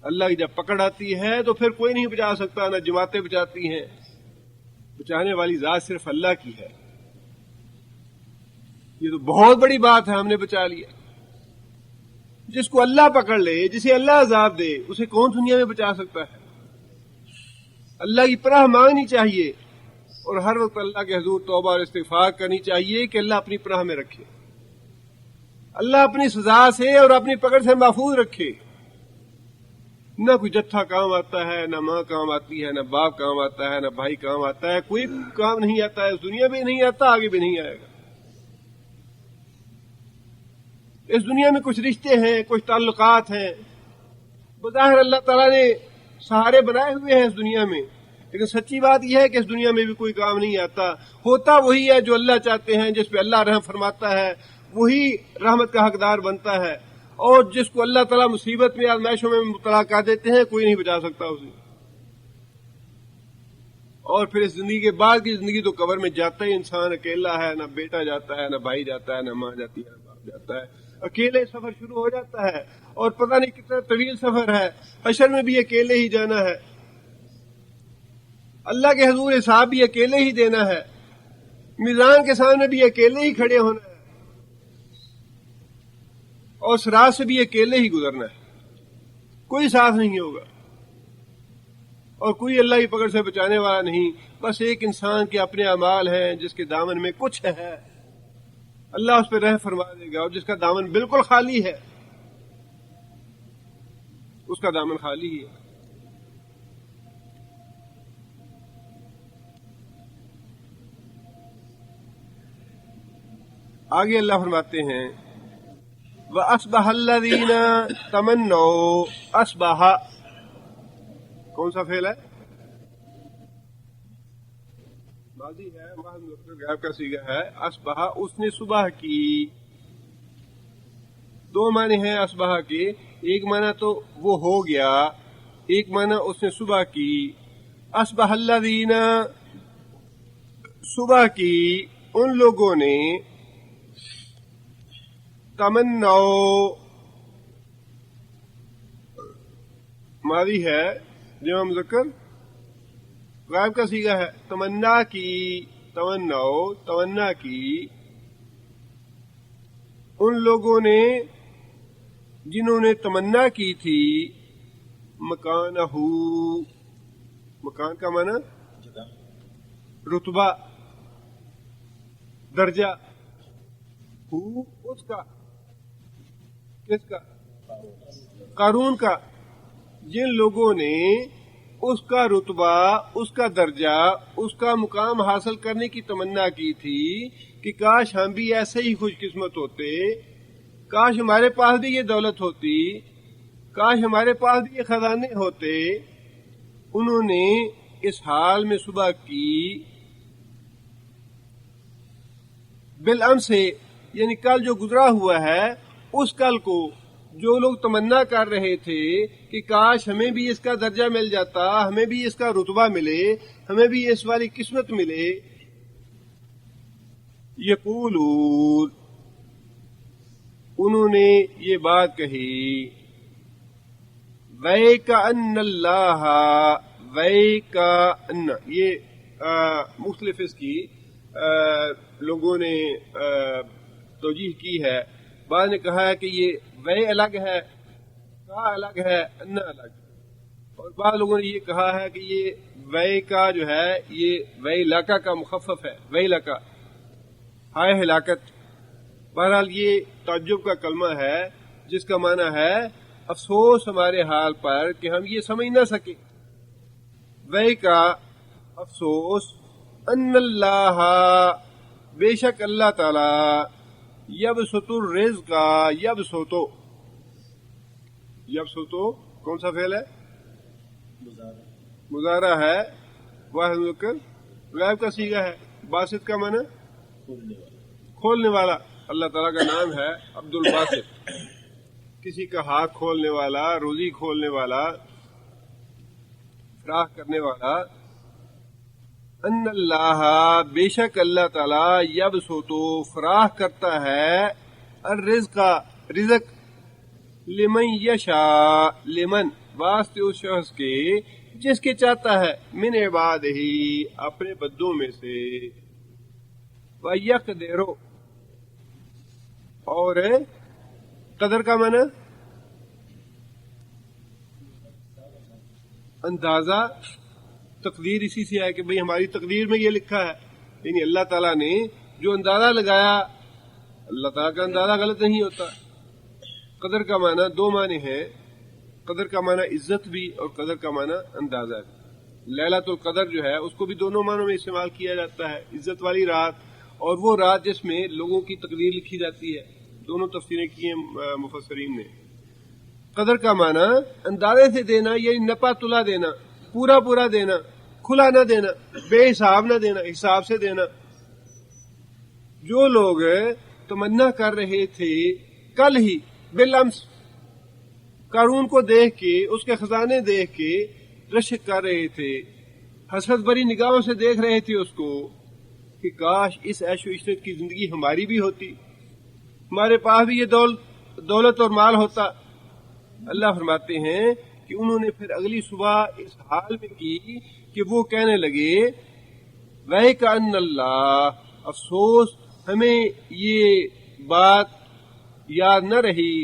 اللہ کی جب پکڑ آتی ہے تو پھر کوئی نہیں بچا سکتا، نہ جماعتیں بچاتی ہیں، بچانے والی ذات صرف اللہ کی ہے۔ یہ تو بہت بڑی بات ہے، ہم نے بچا لیا۔ جس کو اللہ پکڑ لے، جسے اللہ عذاب دے، اسے کون دنیا میں بچا سکتا ہے؟ اللہ کی پناہ مانگنی چاہیے اور ہر وقت اللہ کے حضور توبہ اور استغفار کرنی چاہیے کہ اللہ اپنی پناہ میں رکھے، اللہ اپنی سزا سے اور اپنی پکڑ سے محفوظ رکھے۔ نہ کوئی جتھا کام آتا ہے، نہ ماں کام آتی ہے، نہ باپ کام آتا ہے، نہ بھائی کام آتا ہے، کوئی کام نہیں آتا ہے، اس دنیا میں نہیں آتا، آگے بھی نہیں آئے گا۔ اس دنیا میں کچھ رشتے ہیں، کچھ تعلقات ہیں، بظاہر اللہ تعالیٰ نے سہارے بنائے ہوئے ہیں اس دنیا میں، لیکن سچی بات یہ ہے کہ اس دنیا میں بھی کوئی کام نہیں آتا۔ ہوتا وہی ہے جو اللہ چاہتے ہیں، جس پہ اللہ رحم فرماتا ہے وہی رحمت کا حقدار بنتا ہے، اور جس کو اللہ تعالیٰ مصیبت میں آزمائشوں میں مبتلا کر دیتے ہیں کوئی نہیں بچا سکتا اسے۔ اور پھر اس زندگی کے بعد کی زندگی تو قبر میں جاتا ہی انسان اکیلا ہے، نہ بیٹا جاتا ہے، نہ بھائی جاتا ہے، نہ ماں جاتی ہے، نہ باپ جاتا ہے، اکیلے سفر شروع ہو جاتا ہے، اور پتہ نہیں کتنا طویل سفر ہے۔ حشر میں بھی اکیلے ہی جانا ہے، اللہ کے حضور حساب بھی اکیلے ہی دینا ہے، میزان کے سامنے بھی اکیلے ہی کھڑے ہونا ہے، اور صراط سے بھی اکیلے ہی گزرنا ہے، کوئی ساتھ نہیں ہوگا اور کوئی اللہ کی پکڑ سے بچانے والا نہیں۔ بس ایک انسان کے اپنے اعمال ہیں، جس کے دامن میں کچھ ہے اللہ اس پہ رحم فرما دے گا، اور جس کا دامن بالکل خالی ہے اس کا دامن خالی ہی ہے۔ آگے اللہ فرماتے ہیں وَأَصْبَحَ الَّذِينَ تَمَنَّوْا أَصْبَحَ، کون سا فعل ہے؟ ماضی ہے، غائب کا صیغہ ہے۔ اصبح، اس نے صبح کی۔ دو معنی ہیں اصبح کے، ایک معنی تو وہ ہو گیا، ایک معنی اس نے صبح کی۔ اصبح الذین، صبح کی ان لوگوں نے، تمنو ماضی ہے، جمع مذکر غائب کا صیغہ ہے، تمنا کی، تمنو تمنا کی، ان لوگوں نے جنہوں نے تمنا کی تھی، مکانہو، مکان کا معنی رتبہ، درجہ، ہو اس کا، کس کا؟ قارون کا۔ جن لوگوں نے اس کا رتبہ، اس کا درجہ، اس کا مقام حاصل کرنے کی تمنا کی تھی کہ کاش ہم بھی ایسے ہی خوش قسمت ہوتے، کاش ہمارے پاس بھی یہ دولت ہوتی، کاش ہمارے پاس بھی یہ خزانے ہوتے، انہوں نے اس حال میں صبح کی، بالامس سے یعنی کل جو گزرا ہوا ہے، اس کل کو جو لوگ تمنا کر رہے تھے کہ کاش ہمیں بھی اس کا درجہ مل جاتا، ہمیں بھی اس کا رتبہ ملے، ہمیں بھی اس والی قسمت ملے، یقولون، انہوں نے یہ بات کہی، وَيْكَأَنَّ اللَّهَ، وَيْكَأَنَّ، یہ مختلف اس کی لوگوں نے توجیح کی ہے۔ بعض نے کہا ہے کہ یہ وے الگ ہے، کا الگ ہے، ان الگ، اور بعض لوگوں نے یہ کہا ہے کہ یہ وے کا جو ہے یہ وے علاقہ کا مخفف ہے، وے علاقہ، ہائے ہلاکت۔ بہرحال یہ تعجب کا کلمہ ہے جس کا معنی ہے افسوس ہمارے حال پر کہ ہم یہ سمجھ نہ سکے۔ وے کا افسوس، ان اللہ، بے شک اللہ تعالی، یبسط الرزق، یبسطو، یبسطو کون سا فعل ہے؟ مضارع ہے، واحد مذکر غائب کا صیغہ ہے، باسط کا معنی کھولنے والا۔ اللہ تعالیٰ کا نام ہے عبد الباسط، کسی کا ہاتھ کھولنے والا، روزی کھولنے والا، فراخ کرنے والا۔ ان اللہ، بے شک اللہ تعالیٰ، یبسطو، فراخ کرتا ہے، الرزق، رزق، لمن یشاء، لمن، واسطے اس شخص کے جس کے چاہتا ہے، من عبادہ، اپنے بندوں میں سے، وَيَقْدِرُ، اور قدر کا معنی اندازہ، تقدیر اسی سے ہے کہ بھئی ہماری تقدیر میں یہ لکھا ہے، یعنی اللہ تعالیٰ نے جو اندازہ لگایا، اللہ تعالیٰ کا اندازہ غلط نہیں ہوتا۔ قدر کا معنی دو معنی ہیں، قدر کا معنی عزت بھی اور قدر کا معنی اندازہ بھی۔ لیلۃ القدر جو ہے اس کو بھی دونوں معنوں میں استعمال کیا جاتا ہے، عزت والی رات اور وہ رات جس میں لوگوں کی تقدیر لکھی جاتی ہے، دونوں تفسیریں کی ہیں مفسرین نے۔ قدر کا معنی اندازے سے دینا، یعنی نپا تلا دینا، پورا پورا دینا، کھلا نہ دینا، بے حساب نہ دینا، حساب سے دینا۔ جو لوگ تمنا کر رہے تھے کل ہی بالامس قارون کو دیکھ کے، اس کے خزانے دیکھ کے رشک کر رہے تھے، حسرت بری نگاہوں سے دیکھ رہے تھے اس کو کہ کاش اس عیش و عشرت کی زندگی ہماری بھی ہوتی، ہمارے پاس بھی یہ دولت اور مال ہوتا۔ اللہ فرماتے ہیں کہ انہوں نے پھر اگلی صبح اس حال میں کی کہ وہ کہنے لگے وَيْكَأَنَّ اللَّهَ، افسوس ہمیں یہ بات یاد نہ رہی،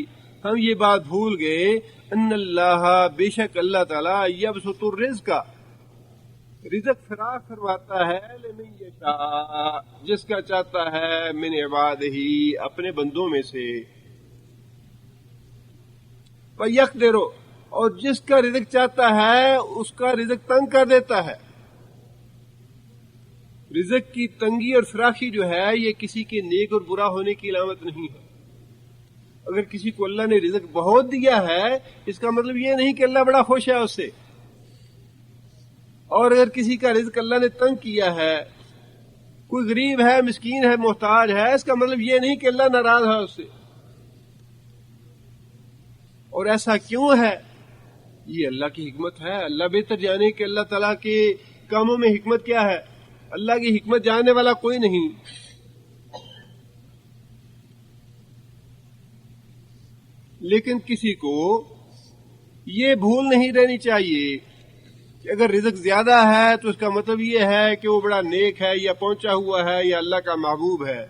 ہم یہ بات بھول گئے، ان اللہ، بے شک اللہ تعالیٰ، یبسط الرزق، رزق فراخ فرماتا ہے، لمن یشاء، جس کا چاہتا ہے، من عبادہ، اپنے بندوں میں سے، وَيَقْدِرُ، اور جس کا رزق چاہتا ہے اس کا رزق تنگ کر دیتا ہے۔ رزق کی تنگی اور فراخی جو ہے یہ کسی کے نیک اور برا ہونے کی علامت نہیں ہے۔ اگر کسی کو اللہ نے رزق بہت دیا ہے اس کا مطلب یہ نہیں کہ اللہ بڑا خوش ہے اس سے، اور اگر کسی کا رزق اللہ نے تنگ کیا ہے، کوئی غریب ہے، مسکین ہے، محتاج ہے، اس کا مطلب یہ نہیں کہ اللہ ناراض ہے اس سے۔ اور ایسا کیوں ہے؟ یہ اللہ کی حکمت ہے، اللہ بہتر جانے کہ اللہ تعالیٰ کے کاموں میں حکمت کیا ہے۔ اللہ کی حکمت جاننے والا کوئی نہیں۔ لیکن کسی کو یہ بھول نہیں رہنی چاہیے کہ اگر رزق زیادہ ہے تو اس کا مطلب یہ ہے کہ وہ بڑا نیک ہے یا پہنچا ہوا ہے یا اللہ کا محبوب ہے،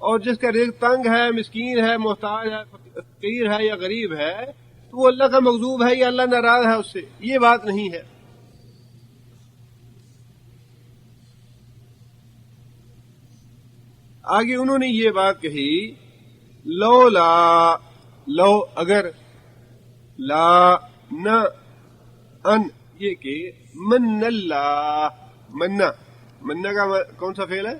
اور جس کا رزق تنگ ہے، مسکین ہے، محتاج ہے، فقیر ہے یا غریب ہے تو وہ اللہ کا مغضوب ہے یا اللہ ناراض ہے اس سے۔ یہ بات نہیں ہے۔ آگے انہوں نے یہ بات کہی، لو اگر، لا نہ، ان یہ کہ من اللہ، مننا کا کون سا فعل ہے؟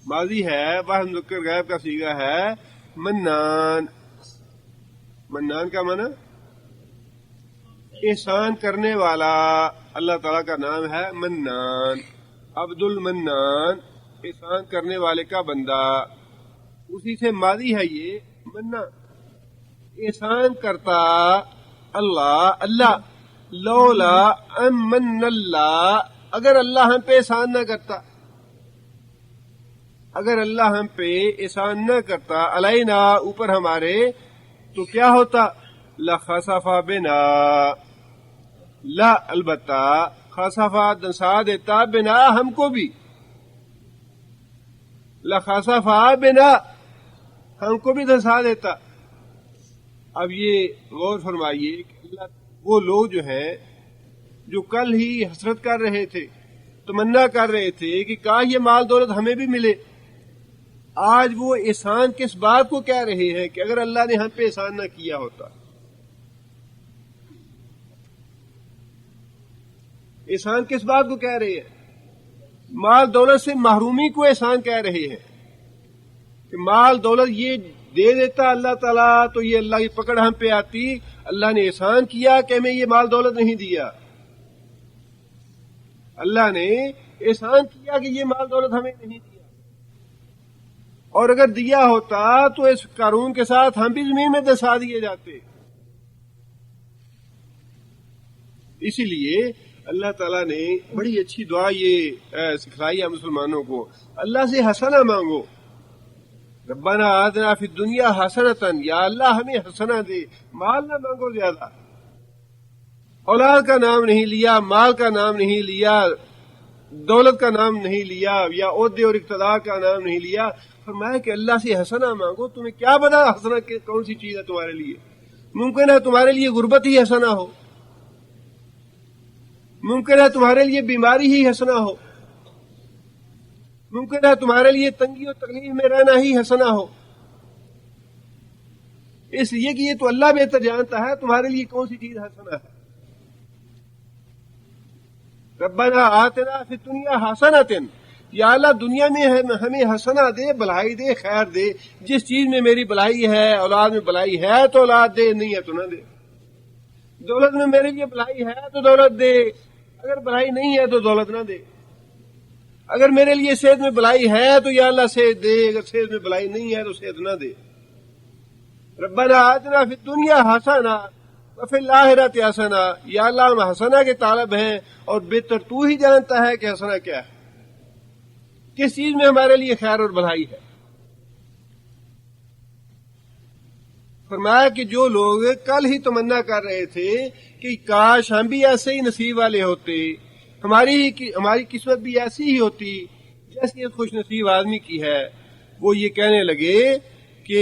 ماضی ہے، واحد مذکر غائب کا صیغہ ہے منان۔ منان کا معنی احسان کرنے والا، اللہ تعالیٰ کا نام ہے منان، عبد المنان، احسان کرنے والے کا بندہ، اسی سے ماضی ہے یہ منا، احسان کرتا اللہ، لولا ان من اللہ، اگر اللہ ہم پہ احسان نہ کرتا، اگر اللہ ہم پہ احسان نہ کرتا، علینا، اوپر ہمارے، تو کیا ہوتا؟ لخسف بنا، لا البتہ، خسفا دنسا دیتا، بنا ہم کو بھی، لخسفا بنا ہم کو بھی دنسا دیتا۔ اب یہ غور فرمائیے کہ اللہ، وہ لوگ جو ہیں جو کل ہی حسرت کر رہے تھے، تمنا کر رہے تھے کہ کاش یہ مال دولت ہمیں بھی ملے، آج وہ احسان کس بات کو کہہ رہے ہیں کہ اگر اللہ نے ہم پہ احسان نہ کیا ہوتا۔ احسان کس بات کو کہہ رہے ہیں؟ مال دولت سے محرومی کو احسان کہہ رہے ہیں کہ مال دولت یہ دے دیتا اللہ تعالیٰ تو یہ اللہ کی پکڑ ہم پہ آتی، اللہ نے احسان کیا کہ ہمیں یہ مال دولت نہیں دیا، اللہ نے احسان کیا کہ یہ مال دولت ہمیں نہیں دیا، اور اگر دیا ہوتا تو اس قارون کے ساتھ ہم بھی زمین میں دسا دیے جاتے۔ اسی لیے اللہ تعالیٰ نے بڑی اچھی دعا یہ سکھلائی ہے مسلمانوں کو، اللہ سے حسنہ مانگو، ربنا آتنا فی الدنیا حسنۃ، یا اللہ ہمیں حسنہ دے، مال نہ مانگو زیادہ، اولاد کا نام نہیں لیا، مال کا نام نہیں لیا، دولت کا نام نہیں لیا یا عہدے اور اقتدار کا نام نہیں لیا. فرمایا کہ اللہ سے حسنہ مانگو. تمہیں کیا پتا حسنہ کون سی چیز ہے تمہارے لیے؟ ممکن ہے تمہارے لیے غربت ہی حسنہ ہو، ممکن ہے تمہارے لیے بیماری ہی حسنہ ہو، ممکن ہے تمہارے لیے تنگی اور تکلیف میں رہنا ہی حسنہ ہو. اس لیے کہ یہ تو اللہ بہتر جانتا ہے تمہارے لیے کون سی چیز حسنہ ہے. ربنا آتنا فی الدنیا حسنۃ، یا اللہ دنیا میں ہمیں حسنہ دے، بھلائی دے، خیر دے. جس چیز میں میری بھلائی ہے، اولاد میں بھلائی ہے تو اولاد دے، نہیں ہے تو نہ دے. دولت میں میرے لیے بھلائی ہے تو دولت دے، اگر بھلائی نہیں ہے تو دولت نہ دے. اگر میرے لیے صحت میں بھلائی ہے تو یا اللہ صحت دے، اگر صحت میں بھلائی نہیں ہے تو صحت نہ دے. ربنا آتنا فی الدنیا حسنہ وفی الآخرۃ حسنہ، یا اللہ ہم حسنہ کے طالب ہیں اور بہتر تو ہی جانتا ہے کہ حسنہ کیا ہے، کس چیز میں ہمارے لیے خیر اور بھلائی ہے. فرمایا کہ جو لوگ کل ہی تمنا کر رہے تھے کہ کاش ہم بھی ایسے ہی نصیب والے ہوتے، ہماری قسمت بھی ایسی ہی ہوتی جیسی اس خوش نصیب آدمی کی ہے، وہ یہ کہنے لگے کہ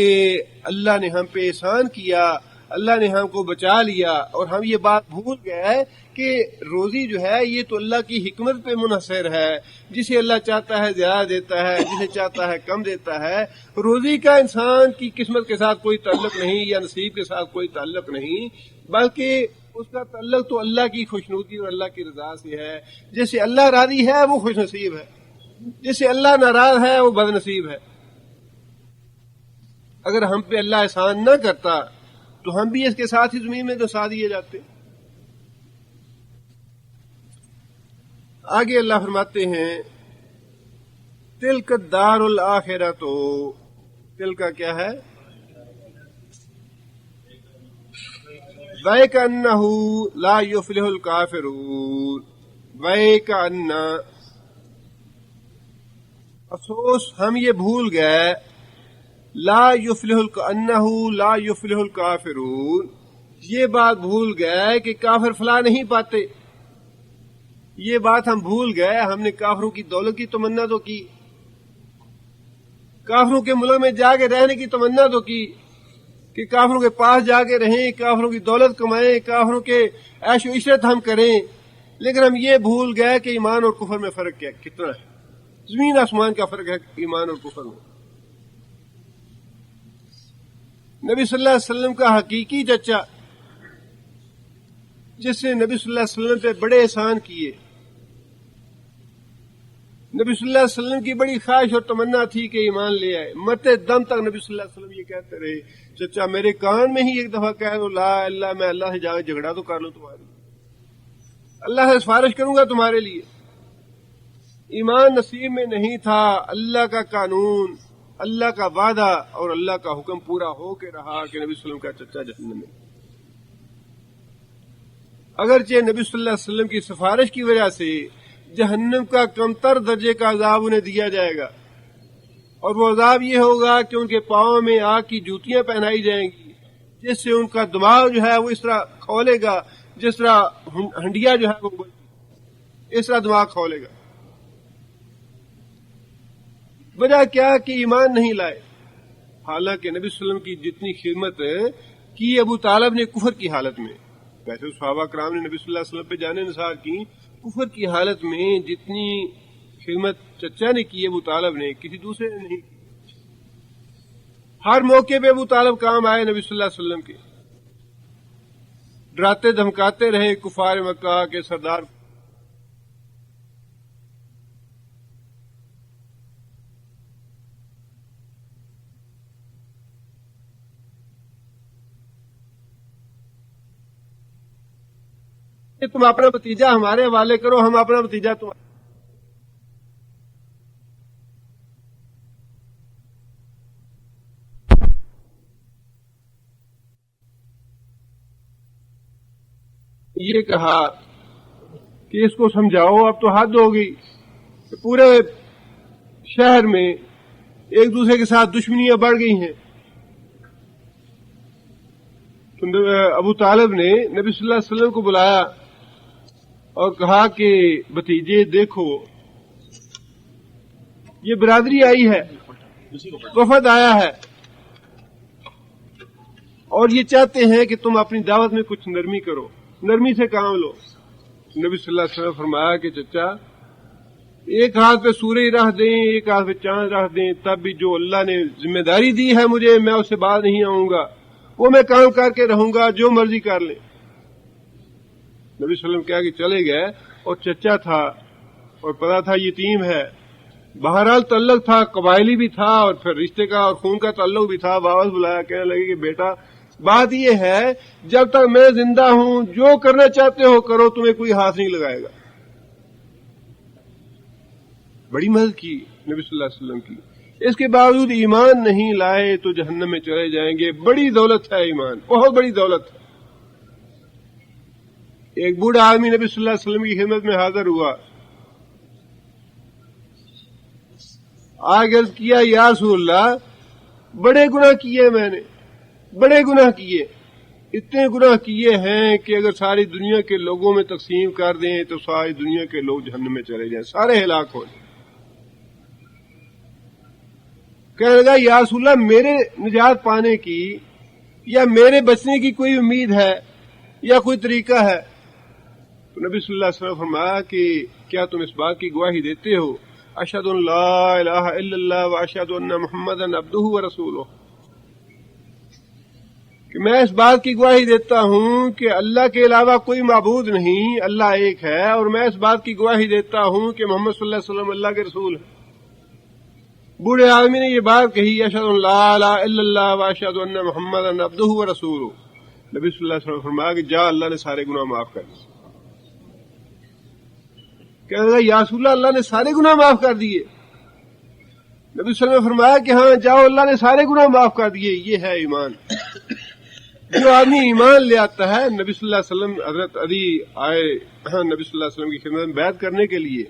اللہ نے ہم پہ احسان کیا، اللہ نے ہم کو بچا لیا، اور ہم یہ بات بھول گئے کہ روزی جو ہے یہ تو اللہ کی حکمت پہ منحصر ہے. جسے اللہ چاہتا ہے زیادہ دیتا ہے، جسے چاہتا ہے کم دیتا ہے. روزی کا انسان کی قسمت کے ساتھ کوئی تعلق نہیں یا نصیب کے ساتھ کوئی تعلق نہیں، بلکہ اس کا تعلق تو اللہ کی خوشنودی اور اللہ کی رضا سے ہے. جیسے اللہ راضی ہے وہ خوش نصیب ہے، جیسے اللہ ناراض ہے وہ بد نصیب ہے. اگر ہم پہ اللہ احسان نہ کرتا تو ہم بھی اس کے ساتھ ہی زمین میں دسا دیے جاتے. آگے اللہ فرماتے ہیں تلک الدار الآخرۃ، تل کا کیا ہے؟ وَيْكَأَنَّهُ لَا يُفْلِحُ الْكَافِرُونَ. وَيْكَأَنَّ، افسوس ہم یہ بھول گئے، لا يفلح انه لا يفلح الکافرون، یہ بات بھول گئے کہ کافر فلاح نہیں پاتے. یہ بات ہم بھول گئے. ہم نے کافروں کی دولت کی تمنا تو کی، کافروں کے ملک میں جا کے رہنے کی تمنا تو کی کہ کافروں کے پاس جا کے رہیں، کافروں کی دولت کمائیں، کافروں کے عیش و عشرت ہم کریں. لیکن ہم یہ بھول گئے کہ ایمان اور کفر میں فرق کتنا ہے. زمین آسمان کا فرق ہے ایمان اور کفر میں. نبی صلی اللہ علیہ وسلم کا حقیقی چچا، جس نے نبی صلی اللہ علیہ وسلم پہ بڑے احسان کیے، نبی صلی اللہ علیہ وسلم کی بڑی خواہش اور تمنا تھی کہ ایمان لے آئے. مرتے دم تک نبی صلی اللہ علیہ وسلم یہ کہتے رہے، چچا میرے کان میں ہی ایک دفعہ کہہ دو لا اللہ، میں اللہ سے جا کے جھگڑا تو کر لوں تمہارے لیے، اللہ سے سفارش کروں گا تمہارے لیے. ایمان نصیب میں نہیں تھا. اللہ کا قانون، اللہ کا وعدہ اور اللہ کا حکم پورا ہو کے رہا کہ نبی صلی اللہ علیہ وسلم کا چچا جہنم میں. اگرچہ نبی صلی اللہ علیہ وسلم کی سفارش کی وجہ سے جہنم کا کمتر درجے کا عذاب انہیں دیا جائے گا، اور وہ عذاب یہ ہوگا کہ ان کے پاؤں میں آگ کی جوتیاں پہنائی جائیں گی، جس سے ان کا دماغ جو ہے وہ اس طرح کھولے گا جس طرح ہنڈیا جو ہے وہ اس طرح دماغ کھولے گا. وجہ کیا کہ ایمان نہیں لائے. حالانکہ نبی صلی اللہ علیہ وسلم کی جتنی خدمت کی ابو طالب نے کفر کی حالت میں، ویسے صحابہ کرام نے نبی صلی اللہ علیہ وسلم پہ جانے نثار کی، کفر کی حالت میں جتنی خدمت چچا نے کی ابو طالب نے کسی دوسرے نے نہیں کی. ہر موقع پہ ابو طالب کام آئے نبی صلی اللہ علیہ وسلم کے، ڈراتے دھمکاتے رہے کفار مکہ کے سردار. تم اپنا بھتیجا ہمارے حوالے کرو، ہم اپنا بھتیجا تم. یہ کہا کہ اس کو سمجھاؤ، اب تو حد ہو گئی. پورے شہر میں ایک دوسرے کے ساتھ دشمنیاں بڑھ گئی ہیں. ابو طالب نے نبی صلی اللہ علیہ وسلم کو بلایا اور کہا کہ بھتیجے دیکھو یہ برادری آئی ہے، وفد آیا ہے، اور یہ چاہتے ہیں کہ تم اپنی دعوت میں کچھ نرمی کرو، نرمی سے کام لو۔ نبی صلی اللہ علیہ وسلم نے فرمایا کہ چچا ایک ہاتھ پہ سورج رکھ دیں، ایک ہاتھ پہ چاند رکھ دیں، تب بھی جو اللہ نے ذمہ داری دی ہے مجھے، میں اس سے باز نہیں آؤں گا، وہ میں کام کر کے رہوں گا، جو مرضی کر لیں۔ نبی صلی اللہ علیہ وسلم کہا کہ چلے گئے، اور چچا تھا اور پتا تھا یتیم ہے، بہرحال تعلق تھا، قبائلی بھی تھا اور پھر رشتے کا اور خون کا تعلق بھی تھا۔ واپس بلایا، کہنے لگے کہ بیٹا بات یہ ہے جب تک میں زندہ ہوں جو کرنا چاہتے ہو کرو، تمہیں کوئی ہاتھ نہیں لگائے گا۔ بڑی مدد کی نبی صلی اللہ علیہ وسلم کی، اس کے باوجود ایمان نہیں لائے تو جہنم میں چلے جائیں گے۔ بڑی دولت ہے ایمان، بہت بڑی دولت ہے۔ ایک بوڑھا آدمی نبی صلی اللہ علیہ وسلم کی خدمت میں حاضر ہوا، آگے عرض کیا یا رسول اللہ بڑے گناہ کیے، میں نے بڑے گناہ کیے، اتنے گناہ کیے ہیں کہ اگر ساری دنیا کے لوگوں میں تقسیم کر دیں تو ساری دنیا کے لوگ جہنم میں چلے جائیں، سارے ہلاک ہو جائیں۔ کہنے لگا یا رسول اللہ میرے نجات پانے کی یا میرے بچنے کی کوئی امید ہے یا کوئی طریقہ ہے؟ تو نبی صلی اللہ علیہ وسلم فرمایا کہ کیا تم اس بات کی گواہی دیتے ہو اشہد ان لا الہ الا اللہ و اشہد ان محمدا عبدہ و رسولہ، کہ میں اس بات کی گواہی دیتا ہوں کہ اللہ کے علاوہ کوئی معبود نہیں، اللہ ایک ہے، اور میں اس بات کی گواہی دیتا ہوں کہ محمد صلی اللہ علیہ وسلم اللہ کے رسول ہے۔ بوڑھے آدمی نے یہ بات کہی اشہد ان لا الہ الا اللہ و اشہد ان محمدا عبدہ و رسولہ، نبی صلی اللہ علیہ وسلم فرمایا کہ جا اللہ نے سارے گناہ معاف کر دیے۔ کہنے لگا یا رسول اللہ نے سارے گناہ معاف کر دیے؟ نبی صلی اللہ علیہ وسلم نے فرمایا کہ ہاں جاؤ اللہ نے سارے گناہ معاف کر دیے۔ یہ ہے ایمان۔ جو آدمی ایمان لے آتا ہے، نبی صلی اللہ علیہ وسلم حضرت علی آئے نبی صلی اللہ علیہ وسلم کی خدمت میں بیعت کرنے کے لیے،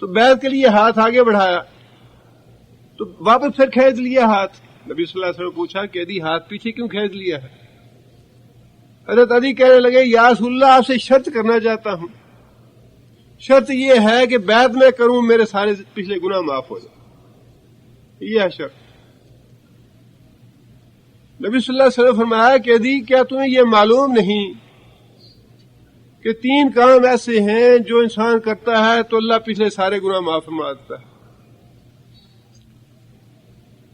تو بیعت کے لیے ہاتھ آگے بڑھایا تو واپس پھر کھینچ لیا ہاتھ۔ نبی صلی اللہ علیہ وسلم نے پوچھا کہ علی ہاتھ پیچھے کیوں کھینچ لیا ہے؟ حضرت علی کہنے لگے یا رسول اللہ آپ سے شرط کرنا چاہتا ہوں، شرط یہ ہے کہ بیعت میں کروں میرے سارے پچھلے گناہ معاف ہو جائیں، یہ ہے شرط۔ نبی صلی اللہ علیہ وسلم فرمایا کہ علی کیا تمہیں یہ معلوم نہیں کہ 3 کام ایسے ہیں جو انسان کرتا ہے تو اللہ پچھلے سارے گناہ معاف فرما دیتا ہے؟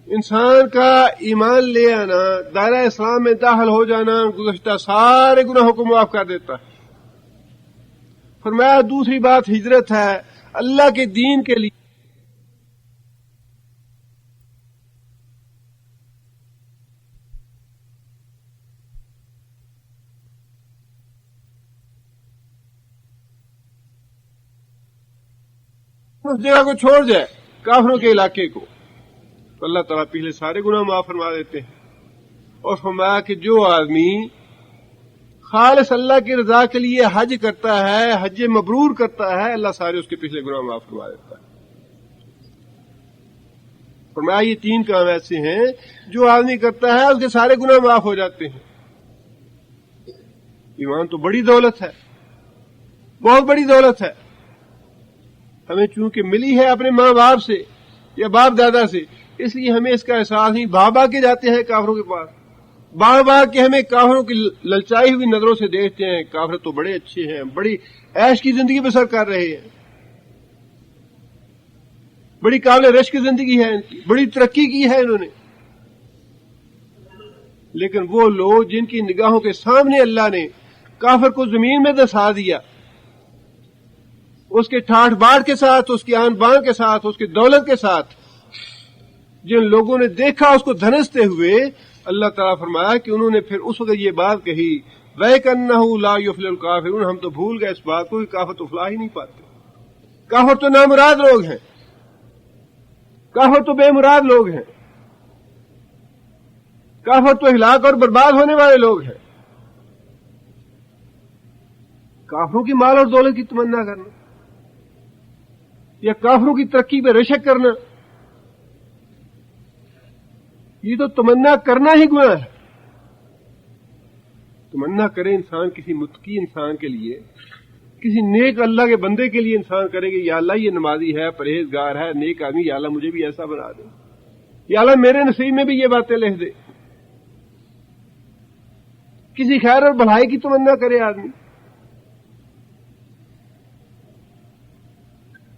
انسان کا ایمان لے آنا، دائرہ اسلام میں داخل ہو جانا گزشتہ سارے گناہوں کو معاف کر دیتا ہے۔ فرمایا دوسری بات ہجرت ہے اللہ کے دین کے لیے۔ اس جگہ کو چھوڑ جائے، کافروں کے علاقے کو، تو اللہ تعالیٰ پچھلے سارے گناہ معاف فرما دیتے ہیں۔ اور فرمایا کہ جو آدمی خالص اللہ کی رضا کے لیے حج کرتا ہے، حج مبرور کرتا ہے، اللہ سارے اس کے پچھلے گناہ معاف فرما دیتا ہے۔ فرمایا یہ 3 کام ایسے ہیں جو آدمی کرتا ہے اس کے سارے گناہ معاف ہو جاتے ہیں۔ ایمان تو بڑی دولت ہے، بہت بڑی دولت ہے۔ ہمیں چونکہ ملی ہے اپنے ماں باپ سے یا باپ دادا سے، اس لیے ہمیں اس کا احساس نہیں۔ بھاگ کے جاتے ہیں کافروں کے پاس، بار کے ہمیں کافروں کی للچائی ہوئی نظروں سے دیکھتے ہیں، کافر تو بڑے اچھے ہیں، بڑی عیش کی زندگی بسر کر رہے ہیں، بڑی قابل رشک زندگی ہے ان کی، بڑی ترقی کی ہے انہوں نے۔ لیکن وہ لوگ جن کی نگاہوں کے سامنے اللہ نے کافر کو زمین میں دسا دیا، اس کے ٹھاٹھ باٹ کے ساتھ، اس کی آن بان کے ساتھ، اس کی دولت کے ساتھ، جن لوگوں نے دیکھا اس کو دھنستے ہوئے، اللہ تعالیٰ فرمایا کہ انہوں نے پھر اس وقت یہ بات کہی وَإِنَّهُ لَا يُفْلِحُ الْكَافِرُونَ، ہم تو بھول گئے اس بات کو کہ کافر تو فلاح ہی نہیں پاتے، کافر تو نامراد لوگ ہیں، کافر تو بے مراد لوگ ہیں، کافر تو ہلاک اور برباد ہونے والے لوگ ہیں۔ کافروں کی مال اور دولت کی تمنا کرنا یا کافروں کی ترقی پہ رشک کرنا، یہ تو تمنا کرنا ہی گناہ ہے۔ تمنا کرے انسان کسی متقی انسان کے لیے کسی نیک اللہ کے بندے کے لیے انسان کرے کہ یا اللہ یہ نمازی ہے، پرہیزگار ہے، نیک آدمی، یا اللہ مجھے بھی ایسا بنا دے، یا اللہ میرے نصیب میں بھی یہ باتیں لکھ دے. کسی خیر اور بھلائی کی تمنا کرے آدمی.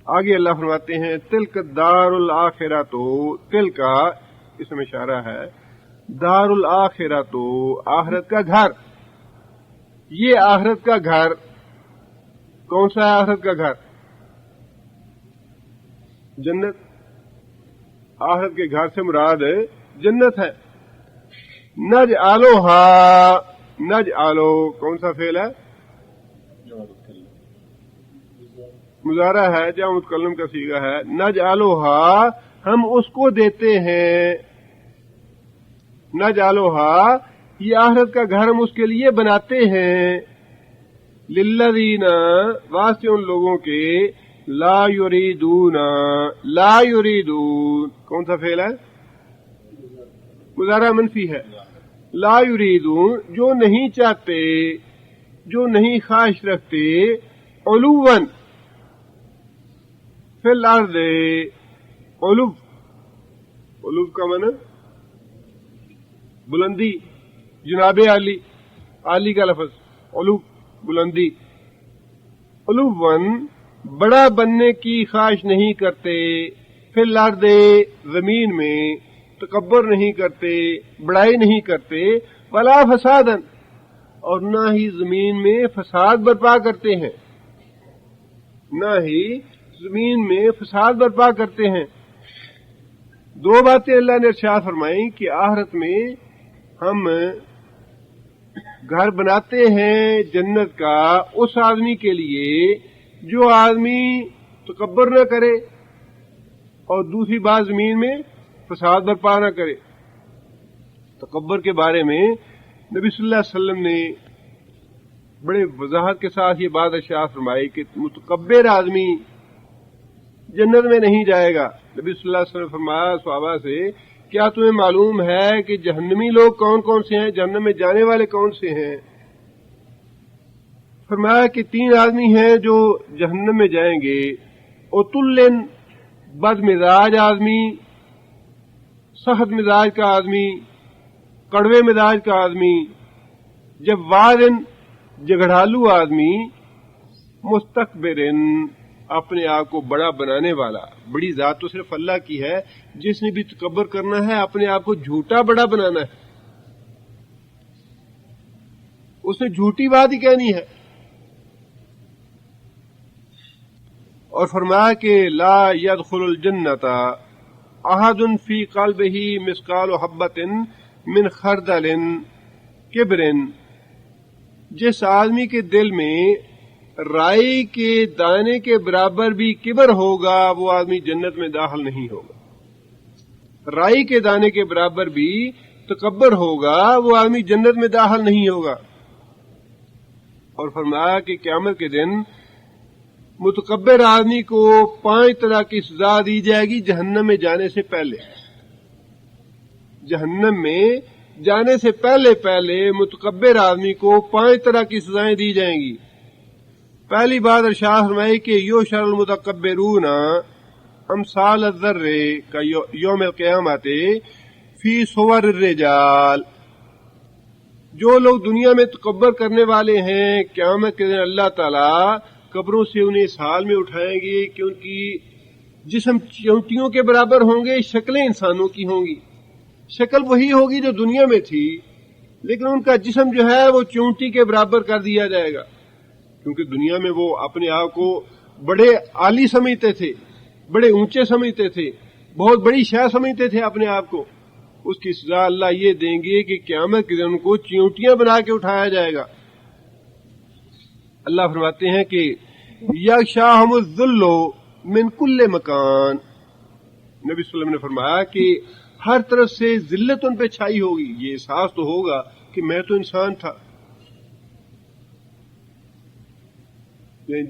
آگے اللہ فرماتے ہیں تلک دار الآخرہ، تو تل کا اس میں اشارہ ہے دار الآخرہ، تو آخرت کا گھر. یہ آخرت کا گھر کون سا ہے؟ آخرت کا گھر جنت. آخرت کے گھر سے مراد جنت ہے. نجعلھا، نجعلو کون سا فعل ہے؟ مضارع ہے، جمع متکلم کا صیغہ ہے. نجعلھا، ہم اس کو دیتے ہیں. نجعلھا، یہ آخرت کا گھر ہم اس کے لیے بناتے ہیں. للذین، واسطے ان لوگوں کے لا یریدون، لا یریدون کون سا فعل ہے؟ مضارع منفی ہے. لا یریدون، جو نہیں چاہتے، جو نہیں خواہش رکھتے، علوًا فی الارض، علو، علو کا معنی بلندی، جناب عالی، عالی کا لفظ علو، بلندی. علوًا بڑا بننے کی خواہش نہیں کرتے، فی الارض زمین میں، تکبر نہیں کرتے، بڑائی نہیں کرتے، ولا فسادا، اور نہ ہی زمین میں فساد برپا کرتے ہیں، نہ ہی زمین میں فساد برپا کرتے ہیں. دو باتیں اللہ نے ارشاد فرمائیں کہ آخرت میں ہم گھر بناتے ہیں جنت کا اس آدمی کے لیے جو آدمی تکبر نہ کرے، اور دوسری بات زمین میں فساد برپا نہ کرے. تکبر کے بارے میں نبی صلی اللہ علیہ وسلم نے بڑے وضاحت کے ساتھ یہ بات ارشاد فرمائی کہ متکبر آدمی جنت میں نہیں جائے گا. نبی صلی اللہ علیہ وسلم نے فرمایا صحابہ سے، کیا تمہیں معلوم ہے کہ جہنمی لوگ کون کون سے ہیں، جہنم میں جانے والے کون سے ہیں؟ فرمایا کہ 3 آدمی ہیں جو جہنم میں جائیں گے. اتلن، بد مزاج آدمی، سخت مزاج کا آدمی، کڑوے مزاج کا آدمی. جوادن، جھگڑالو آدمی. مستکبرن، اپنے آپ کو بڑا بنانے والا. بڑی ذات تو صرف اللہ کی ہے، جس نے بھی تکبر کرنا ہے اپنے آپ کو جھوٹا بڑا بنانا ہے، اس نے جھوٹی بات ہی کہنی ہے. اور فرمایا کہ لا يدخل الجنت احد فی قلبہ مثقال حبۃ من خردل کبر، جس آدمی کے دل میں رائی کے دانے کے برابر بھی کبر ہوگا وہ آدمی جنت میں داخل نہیں ہوگا. رائی کے دانے کے برابر بھی تکبر ہوگا وہ آدمی جنت میں داخل نہیں ہوگا. اور فرمایا کہ قیامت کے دن متکبر آدمی کو 5 طرح کی سزا دی جائے گی جہنم میں جانے سے پہلے. جہنم میں جانے سے پہلے متکبر آدمی کو 5 طرح کی سزائیں دی جائیں گی. پہلی بات ارشاد فرمائی کہ یحشر المتکبرون امثال الذر کا یوم القیامت فی صور الرجال. جو لوگ دنیا میں تکبر کرنے والے ہیں قیامت کے دن اللہ تعالیٰ قبروں سے انہیں اس حال میں اٹھائیں گے کہ ان کی جسم چونٹیوں کے برابر ہوں گے، شکلیں انسانوں کی ہوں گی. شکل وہی ہوگی جو دنیا میں تھی، لیکن ان کا جسم جو ہے وہ چونٹی کے برابر کر دیا جائے گا، کیونکہ دنیا میں وہ اپنے آپ کو بڑے عالی سمجھتے تھے، بڑے اونچے سمجھتے تھے، بہت بڑی شے سمجھتے تھے اپنے آپ کو. اس کی سزا اللہ یہ دیں گے کہ قیامت کے دن ان کو چونٹیاں بنا کے اٹھایا جائے گا. اللہ فرماتے ہیں کہ یغشاہم الذل من کل مکان. نبی صلی اللہ علیہ وسلم نے فرمایا کہ ہر طرف سے ذلت ان پہ چھائی ہوگی. یہ احساس تو ہوگا کہ میں تو انسان تھا.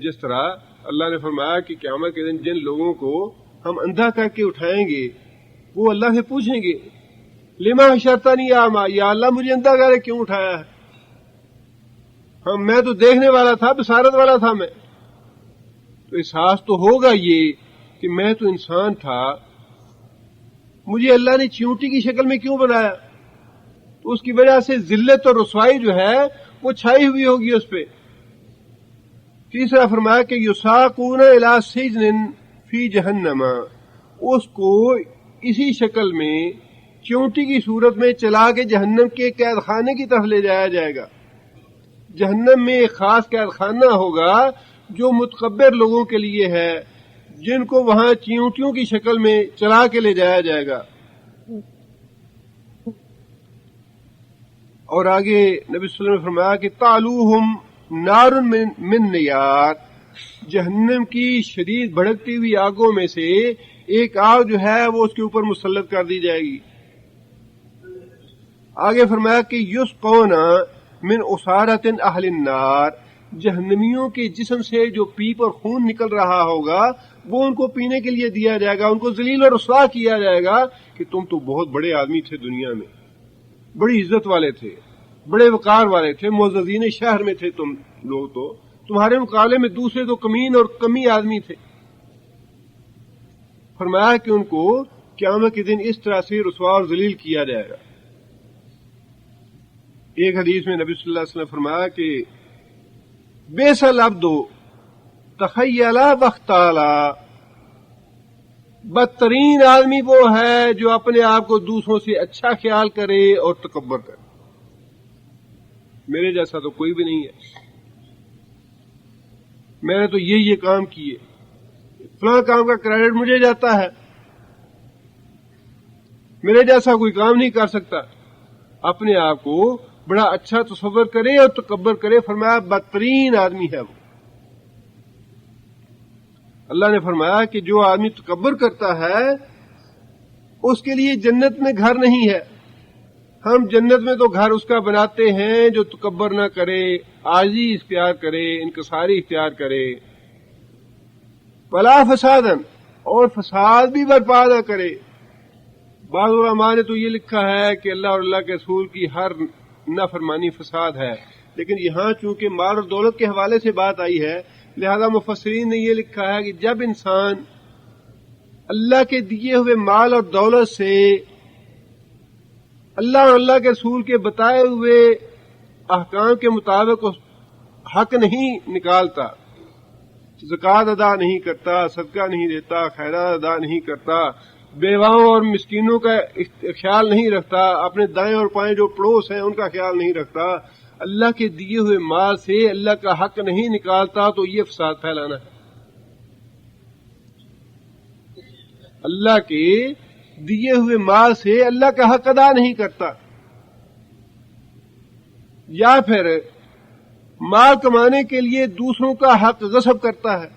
جس طرح اللہ نے فرمایا کہ قیامت کے دن جن لوگوں کو ہم اندھا کر کے اٹھائیں گے وہ اللہ سے پوچھیں گے لما حشرتنی اعمی، یا اللہ مجھے اندھا کر کے کیوں اٹھایا ہے؟ میں تو دیکھنے والا تھا، بصارت والا تھا میں. تو احساس تو ہوگا یہ کہ میں تو انسان تھا، مجھے اللہ نے چیونٹی کی شکل میں کیوں بنایا؟ تو اس کی وجہ سے ذلت اور رسوائی جو ہے وہ چھائی ہوئی ہوگی اس پہ۔ تیسرا فرمایا کہ یساقون الی سجن فی جہنم، اس کو اسی شکل میں چیونٹی کی صورت میں چلا کے جہنم کے قید خانے کی طرف لے جایا جائے گا۔ جہنم میں ایک خاص قید خانہ ہوگا جو متکبر لوگوں کے لیے ہے، جن کو وہاں چیونٹیوں کی شکل میں چلا کے لے جایا جائے گا۔ اور آگے نبی صلی اللہ علیہ وسلم نے فرمایا کہ تعلوہم نار من نیار، جہنم کی شدید بھڑکتی ہوئی آگوں میں سے ایک آگ جو ہے وہ اس کے اوپر مسلط کر دی جائے گی۔ آگے فرمایا کہ یسقون من عصارۃ اہل النار، جہنمیوں کے جسم سے جو پیپ اور خون نکل رہا ہوگا وہ ان کو پینے کے لیے دیا جائے گا، ان کو ذلیل اور رسوا کیا جائے گا کہ تم تو بہت بڑے آدمی تھے، دنیا میں بڑی عزت والے تھے، بڑے وقار والے تھے، معززین شہر میں تھے تم لوگ، تو تمہارے مقابلے میں دوسرے تو کمین اور کمی آدمی تھے۔ فرمایا کہ ان کو قیامت کے دن اس طرح سے رسوا اور ذلیل کیا جائے گا۔ ایک حدیث میں نبی صلی اللہ علیہ وسلم نے فرمایا کہ بئس العبد تخیلا واختالا، بدترین آدمی وہ ہے جو اپنے آپ کو دوسروں سے اچھا خیال کرے اور تکبر کرے۔ میرے جیسا تو کوئی بھی نہیں ہے، میں نے تو یہ کام کیے، فلاں کام کا کریڈٹ مجھے جاتا ہے، میرے جیسا کوئی کام نہیں کر سکتا۔ اپنے آپ کو بڑا اچھا تصور کرے اور تکبر کرے، فرمایا بدترین آدمی ہے وہ۔ اللہ نے فرمایا کہ جو آدمی تکبر کرتا ہے اس کے لیے جنت میں گھر نہیں ہے۔ ہم جنت میں تو گھر اس کا بناتے ہیں جو تکبر نہ کرے، عاجزی اختیار کرے، انکساری اختیار کرے، ولا فسادن، اور فساد بھی برپا نہ کرے۔ بعض علماء نے تو یہ لکھا ہے کہ اللہ اور اللہ کے رسول کی ہر نافرمانی فساد ہے، لیکن یہاں چونکہ مال اور دولت کے حوالے سے بات آئی ہے، لہذا مفسرین نے یہ لکھا ہے کہ جب انسان اللہ کے دیے ہوئے مال اور دولت سے اللہ اور اللہ کے رسول کے بتائے ہوئے احکام کے مطابق حق نہیں نکالتا، زکوٰۃ ادا نہیں کرتا، صدقہ نہیں دیتا، خیرات ادا نہیں کرتا، بیواؤں اور مسکینوں کا خیال نہیں رکھتا، اپنے دائیں اور بائیں جو پڑوس ہیں ان کا خیال نہیں رکھتا، اللہ کے دیے ہوئے مال سے اللہ کا حق نہیں نکالتا، تو یہ فساد پھیلانا ہے۔ اللہ کے دیے ہوئے مال سے اللہ کا حق ادا نہیں کرتا، یا پھر مال کمانے کے لیے دوسروں کا حق غصب کرتا ہے،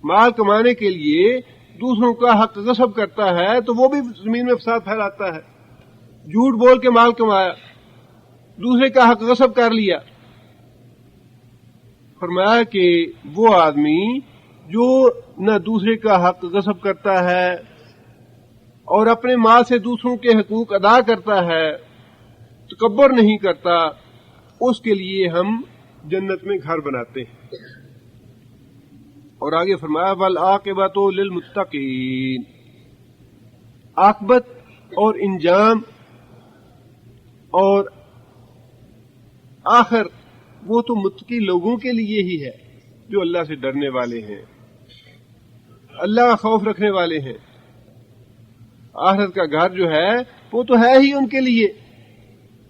مال کمانے کے لیے دوسروں کا حق غصب کرتا ہے تو وہ بھی زمین میں فساد پھیلاتا ہے۔ جھوٹ بول کے مال کمایا، دوسرے کا حق غصب کر لیا۔ فرمایا کہ وہ آدمی جو نہ دوسرے کا حق غصب کرتا ہے اور اپنے مال سے دوسروں کے حقوق ادا کرتا ہے، تکبر نہیں کرتا، اس کے لیے ہم جنت میں گھر بناتے ہیں۔ اور آگے فرمایا والعاقبۃ للمتقین، عاقبت اور انجام اور آخر وہ تو متقی لوگوں کے لیے ہی ہے جو اللہ سے ڈرنے والے ہیں، اللہ کا خوف رکھنے والے ہیں۔ آخرت کا گھر جو ہے وہ تو ہے ہی ان کے لیے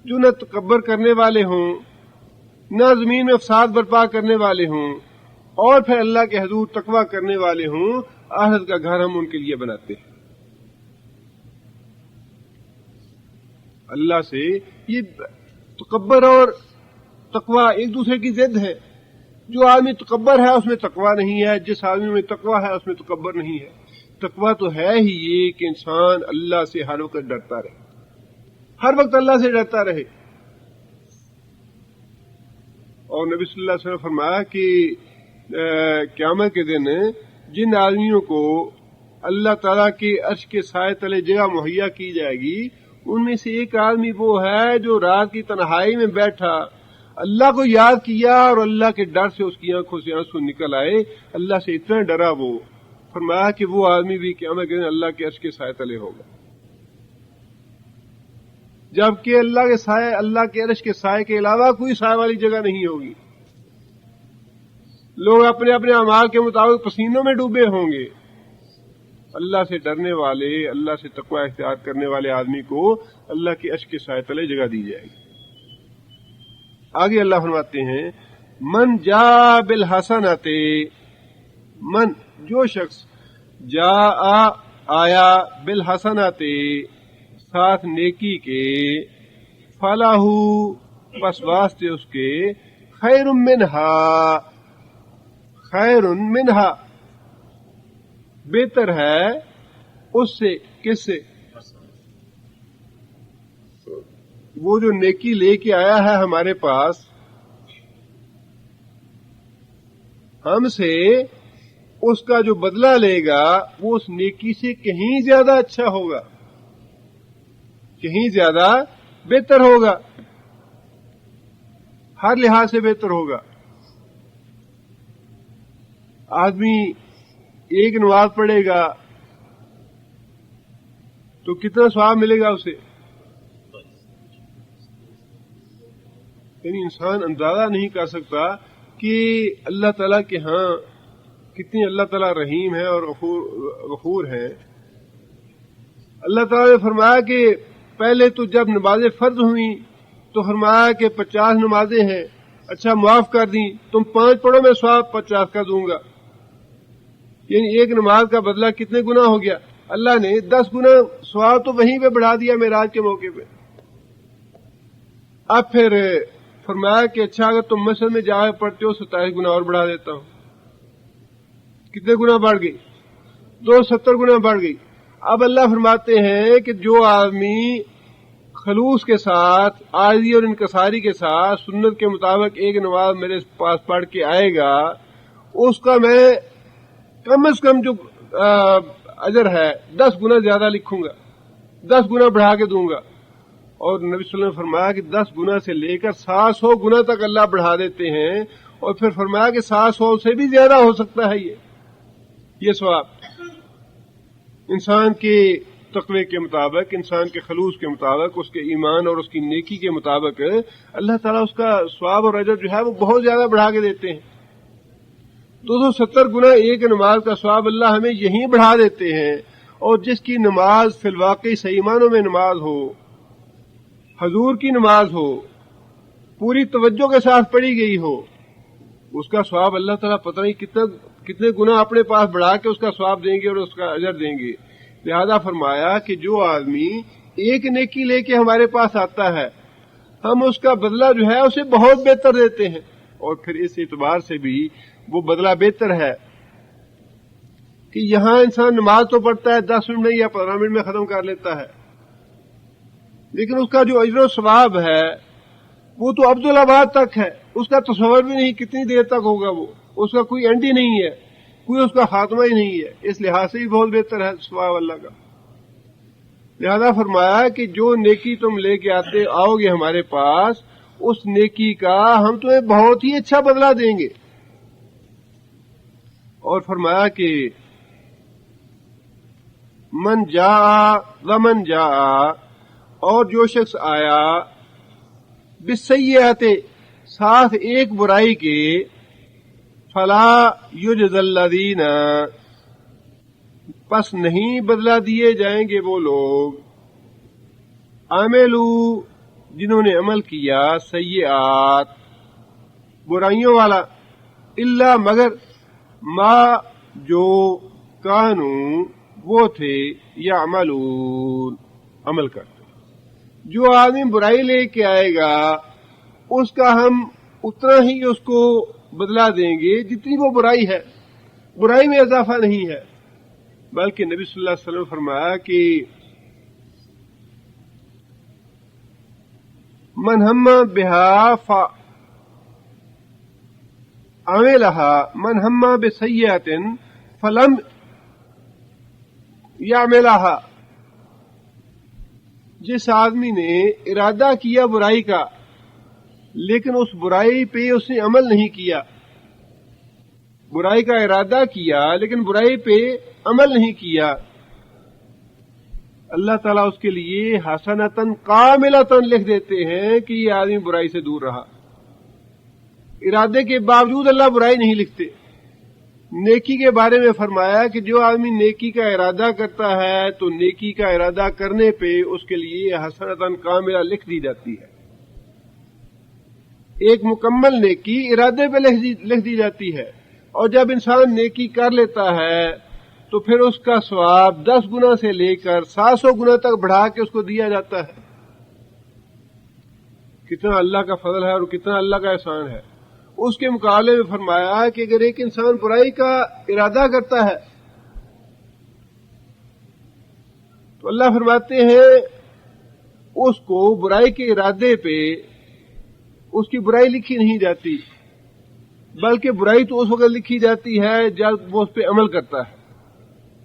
جو نہ تکبر کرنے والے ہوں، نہ زمین میں فساد برپا کرنے والے ہوں، اور پھر اللہ کے حضور تقویٰ کرنے والے ہوں۔ آخرت کا گھر ہم ان کے لیے بناتے ہیں۔ اللہ سے یہ تکبر اور تقویٰ ایک دوسرے کی ضد ہے۔ جو آدمی تکبر ہے اس میں تقویٰ نہیں ہے، جس آدمی میں تقویٰ ہے اس میں تکبر نہیں ہے۔ تقویٰ تو ہے ہی یہ کہ انسان اللہ سے ہر وقت ڈرتا رہے، ہر وقت اللہ سے ڈرتا رہے۔ اور نبی صلی اللہ علیہ وسلم نے فرمایا کہ قیامت کے دن جن آدمیوں کو اللہ تعالیٰ کے عرش کے سائے تلے جگہ مہیا کی جائے گی، ان میں سے ایک آدمی وہ ہے جو رات کی تنہائی میں بیٹھا اللہ کو یاد کیا اور اللہ کے ڈر سے اس کی آنکھوں سے آنسو نکل آئے، اللہ سے اتنا ڈرا وہ، فرمایا کہ وہ آدمی بھی قیامت کے دن اللہ کے عرش کے سائے تلے ہوگا، جبکہ اللہ کے عرش کے سائے کے علاوہ کوئی سائے والی جگہ نہیں ہوگی۔ لوگ اپنے اپنے اعمال کے مطابق پسینوں میں ڈوبے ہوں گے، اللہ سے ڈرنے والے، اللہ سے تقوی اختیار کرنے والے آدمی کو اللہ کے عرش کے سائے تلے جگہ دی جائے گی۔ آگے اللہ فرماتے ہیں من جا بالحسنۃ، من جو شخص جا آیا بالحسنۃ ساتھ نیکی کے، فلاح پس واسطے اس کے خیر منہا، خیر منہا بہتر ہے اس سے، کس سے؟ وہ جو نیکی لے کے آیا ہے ہمارے پاس، ہم سے اس کا جو بدلہ لے گا وہ اس نیکی سے کہیں زیادہ اچھا ہوگا، کہیں زیادہ بہتر ہوگا، ہر لحاظ سے بہتر ہوگا۔ آدمی ایک نماز پڑھے گا تو کتنا ثواب ملے گا اسے؟ یعنی انسان اندازہ نہیں کر سکتا کہ اللہ تعالیٰ کے ہاں کتنی اللہ تعالیٰ رحیم ہے اور غفور ہے۔ اللہ تعالیٰ نے فرمایا کہ پہلے تو جب نمازیں فرض ہوئیں تو فرمایا کہ 50 نمازیں ہیں، اچھا معاف کر دیں، تم 5 پڑھو میں ثواب 50 کا دوں گا، یعنی ایک نماز کا بدلہ کتنے گنا ہو گیا؟ اللہ نے 10 گنا ثواب تو وہیں پہ بڑھا دیا معراج کے موقع پہ۔ اب پھر فرمایا کہ اچھا اگر تم مسجد میں جا کے پڑھتے ہو 27 گنا اور بڑھا دیتا ہوں، کتنے گنا بڑھ گئی؟ 270 گنا بڑھ گئی۔ اب اللہ فرماتے ہیں کہ جو آدمی خلوص کے ساتھ، عاجزی اور انکساری کے ساتھ سنت کے مطابق ایک نماز میرے پاس پڑھ کے آئے گا، اس کا میں کم از کم جو اجر ہے 10 گنا زیادہ لکھوں گا، 10 گنا بڑھا کے دوں گا۔ اور نبی صلی اللہ علیہ وسلم نے فرمایا کہ 10 گنا سے لے کر 700 گنا تک اللہ بڑھا دیتے ہیں، اور پھر فرمایا کہ 700 سے بھی زیادہ ہو سکتا ہے یہ ثواب، انسان کے تقوی کے مطابق، انسان کے خلوص کے مطابق، اس کے ایمان اور اس کی نیکی کے مطابق اللہ تعالیٰ اس کا ثواب اور اجر جو ہے وہ بہت زیادہ بڑھا کے دیتے ہیں۔ 270 گنا ایک نماز کا ثواب اللہ ہمیں یہیں بڑھا دیتے ہیں، اور جس کی نماز فی الواقع صحیح معنوں میں نماز ہو، حضور کی نماز ہو، پوری توجہ کے ساتھ پڑھی گئی ہو، اس کا ثواب اللہ تعالیٰ پتہ نہیں کتنے گنا اپنے پاس بڑھا کے اس کا ثواب دیں گے اور اس کا اجر دیں گے۔ لہذا فرمایا کہ جو آدمی ایک نیکی لے کے ہمارے پاس آتا ہے، ہم اس کا بدلہ جو ہے اسے بہت بہتر دیتے ہیں، اور پھر اس اعتبار سے بھی وہ بدلہ بہتر ہے کہ یہاں انسان نماز تو پڑھتا ہے 10 منٹ میں یا 15 منٹ میں ختم کر لیتا ہے، لیکن اس کا جو اجر و ثواب ہے وہ تو عبدالآباد تک ہے، اس کا تصور بھی نہیں کتنی دیر تک ہوگا، وہ اس کا کوئی اینڈ ہی نہیں ہے، کوئی اس کا خاتمہ ہی نہیں ہے، اس لحاظ سے بھی بہت بہتر ہے ثواب اللہ کا۔ لہذا فرمایا کہ جو نیکی تم لے کے آؤ گے ہمارے پاس، اس نیکی کا ہم تمہیں بہت ہی اچھا بدلہ دیں گے۔ اور فرمایا کہ من جا ومن جا، اور جو شخص آیا بالسیئۃ ساتھ ایک برائی کے، فلا یجزی الذین پس نہیں بدلہ دیے جائیں گے وہ لوگ، عملوا جنہوں نے عمل کیا، سیئات برائیوں والا، الا مگر ما جو کانوا وہ تھے یعملون عمل کرتے۔ جو آدمی برائی لے کے آئے گا اس کا ہم اتنا ہی اس کو بدلہ دیں گے جتنی وہ برائی ہے، برائی میں اضافہ نہیں ہے، بلکہ نبی صلی اللہ علیہ وسلم نے فرمایا کہ من ہم بہا عملها من ہم بسیئۃ فلم یعملها، جس آدمی نے ارادہ کیا برائی کا لیکن اس برائی پہ اس نے عمل نہیں کیا. برائی کا ارادہ کیا لیکن برائی پہ عمل نہیں کیا. اللہ تعالیٰ اس کے لیے حسنتاً کاملتاً لکھ دیتے ہیں کہ یہ آدمی برائی سے دور رہا. ارادے کے باوجود اللہ برائی نہیں لکھتے. نیکی کے بارے میں فرمایا کہ جو آدمی نیکی کا ارادہ کرتا ہے تو نیکی کا ارادہ کرنے پہ اس کے لیے حسنتاً کاملہ لکھ دی جاتی ہے. ایک مکمل نیکی ارادے پہ لکھ دی جاتی ہے. اور جب انسان نیکی کر لیتا ہے تو پھر اس کا ثواب 10 گنا سے لے کر 700 گنا تک بڑھا کے اس کو دیا جاتا ہے. کتنا اللہ کا فضل ہے اور کتنا اللہ کا احسان ہے. اس کے مقابلے میں فرمایا کہ اگر ایک انسان برائی کا ارادہ کرتا ہے تو اللہ فرماتے ہیں اس کو برائی کے ارادے پہ اس کی برائی لکھی نہیں جاتی، بلکہ برائی تو اس وقت لکھی جاتی ہے جب وہ اس پہ عمل کرتا ہے.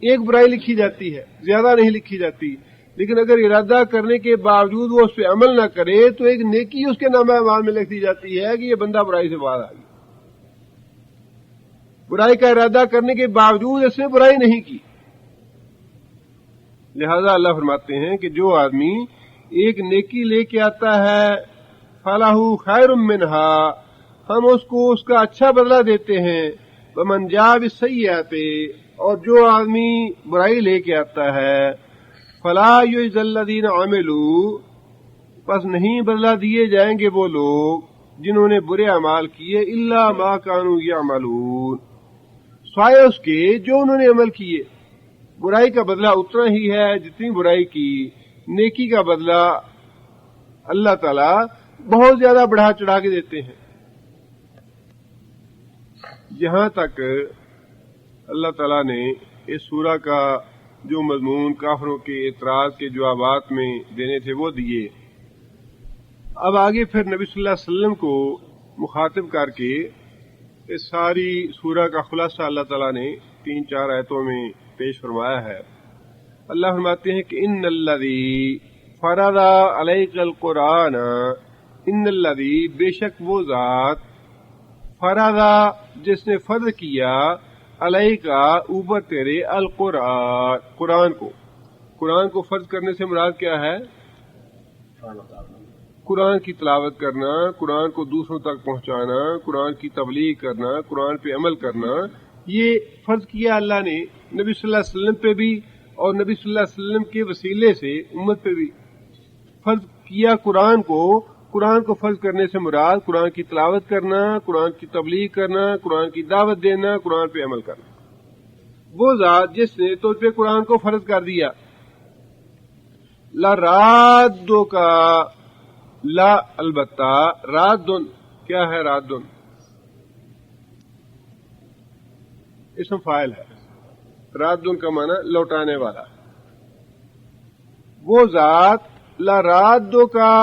ایک برائی لکھی جاتی ہے، زیادہ نہیں لکھی جاتی. لیکن اگر ارادہ کرنے کے باوجود وہ اس پہ عمل نہ کرے تو ایک نیکی اس کے نامہ اعمال میں لکھ دی جاتی ہے کہ یہ بندہ برائی سے باز آ گیا. برائی کا ارادہ کرنے کے باوجود اس نے برائی نہیں کی. لہذا اللہ فرماتے ہیں کہ جو آدمی ایک نیکی لے کے آتا ہے فَلَهُ خَيْرٌ مِّنْهَا، ہم اس کو اس کا اچھا بدلہ دیتے ہیں. وَمَنْ جَاءَ بِالسَّيِّئَةِ، اور جو آدمی برائی لے کے آتا ہے فَلَا يُجْزَى الَّذِينَ عَمِلُوا، پس نہیں بدلہ دیے جائیں گے وہ لوگ جنہوں نے برے اعمال کیے إِلَّا مَا كَانُوا يَعْمَلُونَ، سوائے اس کے جو انہوں نے عمل کیے. برائی کا بدلہ اتنا ہی ہے جتنی برائی کی. نیکی کا بدلہ اللہ تعالیٰ بہت زیادہ بڑھا چڑھا کے دیتے ہیں. یہاں تک اللہ تعالیٰ نے اس سورہ کا جو مضمون کافروں کے اعتراض کے جوابات میں دینے تھے وہ دیے. اب آگے پھر نبی صلی اللہ علیہ وسلم کو مخاطب کر کے اس ساری سورہ کا خلاصہ اللہ تعالیٰ نے 3-4 آیتوں میں پیش فرمایا ہے. اللہ فرماتے ہیں کہ ان الذی فرض علیک القرآن، ان الذی، بے شک وہ ذات، فرض جس نے فرض کیا، علیک اوپر تیرے، القرآن قرآن کو. قرآن کو فرض کرنے سے مراد کیا ہے؟ قرآن کی تلاوت کرنا، قرآن کو دوسروں تک پہنچانا، قرآن کی تبلیغ کرنا، قرآن پہ عمل کرنا. یہ فرض کیا اللہ نے نبی صلی اللہ علیہ وسلم پہ بھی اور نبی صلی اللہ علیہ وسلم کے وسیلے سے امت پہ بھی فرض کیا. قرآن کو فرض کرنے سے مراد قرآن کی تلاوت کرنا، قرآن کی تبلیغ کرنا، قرآن کی دعوت دینا، قرآن پہ عمل کرنا. وہ ذات جس نے تو پہ قرآن کو فرض کر دیا. لا رادو کا لا، البتہ رادن، کیا ہے رادن؟ اسم فاعل ہے. رادن کا معنی لوٹانے والا. وہ ذات لا رادو کا،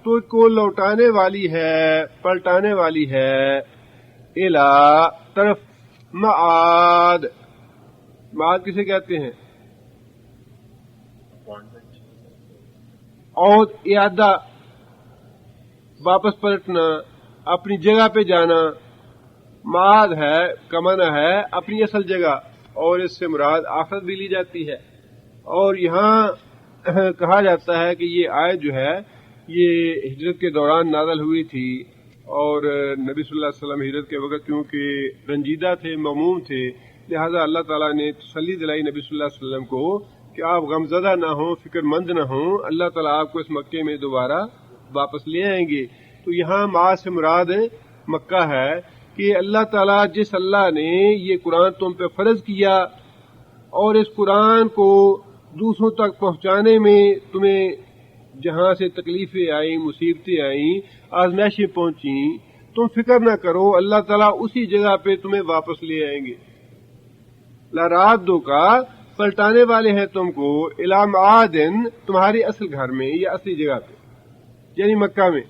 تو کو لوٹانے والی ہے، پلٹانے والی ہے، الا، طرف، معاد. معاد کسے کہتے ہیں؟ عود، اعادہ، واپس پلٹنا، اپنی جگہ پہ جانا. معاد ہے کمانا ہے اپنی اصل جگہ، اور اس سے مراد آخرت بھی لی جاتی ہے. اور یہاں کہا جاتا ہے کہ یہ آیت جو ہے یہ ہجرت کے دوران نازل ہوئی تھی، اور نبی صلی اللہ علیہ وسلم ہجرت کے وقت کیونکہ رنجیدہ تھے، مغموم تھے، لہذا اللہ تعالیٰ نے تسلی دلائی نبی صلی اللہ علیہ وسلم کو کہ آپ غمزدہ نہ ہوں، فکر مند نہ ہوں، اللہ تعالیٰ آپ کو اس مکے میں دوبارہ واپس لے آئیں گے. تو یہاں معاد سے مراد مکہ ہے کہ اللہ تعالیٰ جس اللہ نے یہ قرآن تم پہ فرض کیا اور اس قرآن کو دوسروں تک پہنچانے میں تمہیں جہاں سے تکلیفیں آئیں، مصیبتیں آئیں، آزمائشیں پہنچیں، تم فکر نہ کرو، اللہ تعالیٰ اسی جگہ پہ تمہیں واپس لے آئیں گے. لارادو کا، پلٹانے والے ہیں تم کو، الی معاد، تمہارے اصل گھر میں یا اصلی جگہ پہ، یعنی مکہ میں.